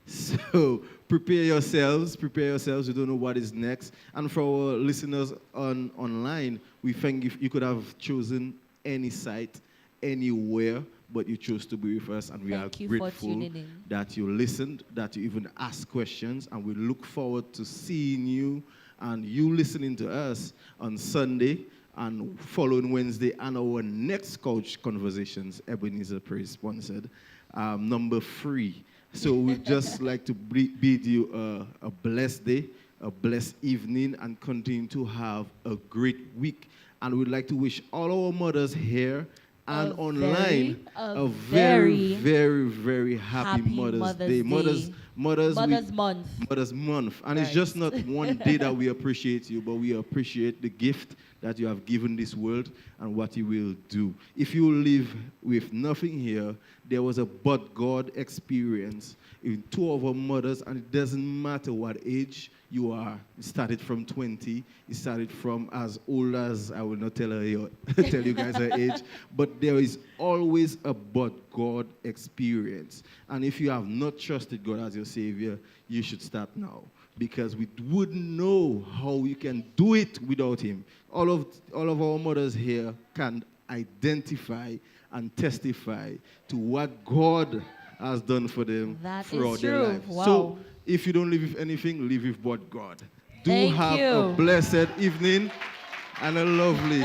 [SPEAKER 1] So prepare yourselves. You don't know what is next. And for our listeners online, we thank you could have chosen any site, anywhere, but you chose to be with us. And we are grateful that you listened, that you even asked questions. And we look forward to seeing you and you listening to us on Sunday and following Wednesday, and our next Couch Conversations, Ebenezer Praise sponsored, number 3. So we'd just like to bid you a blessed day, a blessed evening, and continue to have a great week. And we'd like to wish all our mothers here and online a very, very, very happy Mother's Day. Mother's Month. And it's just not one day that we appreciate you, but we appreciate the gift that you have given this world and what you will do. If you live with nothing here, there was a but God experience in 2 of our mothers, and it doesn't matter what age you are. It started from 20. It started from as old as, I will not tell you guys her age, but there is always a but God experience. And if you have not trusted God as your Savior, you should start now, because we wouldn't know how we can do it without Him. All of our mothers here can identify and testify to what God has done for them throughout their life.
[SPEAKER 2] Wow.
[SPEAKER 1] So if you don't live with anything, live with but God. Do
[SPEAKER 2] Thank
[SPEAKER 1] have
[SPEAKER 2] you.
[SPEAKER 1] a blessed evening and a lovely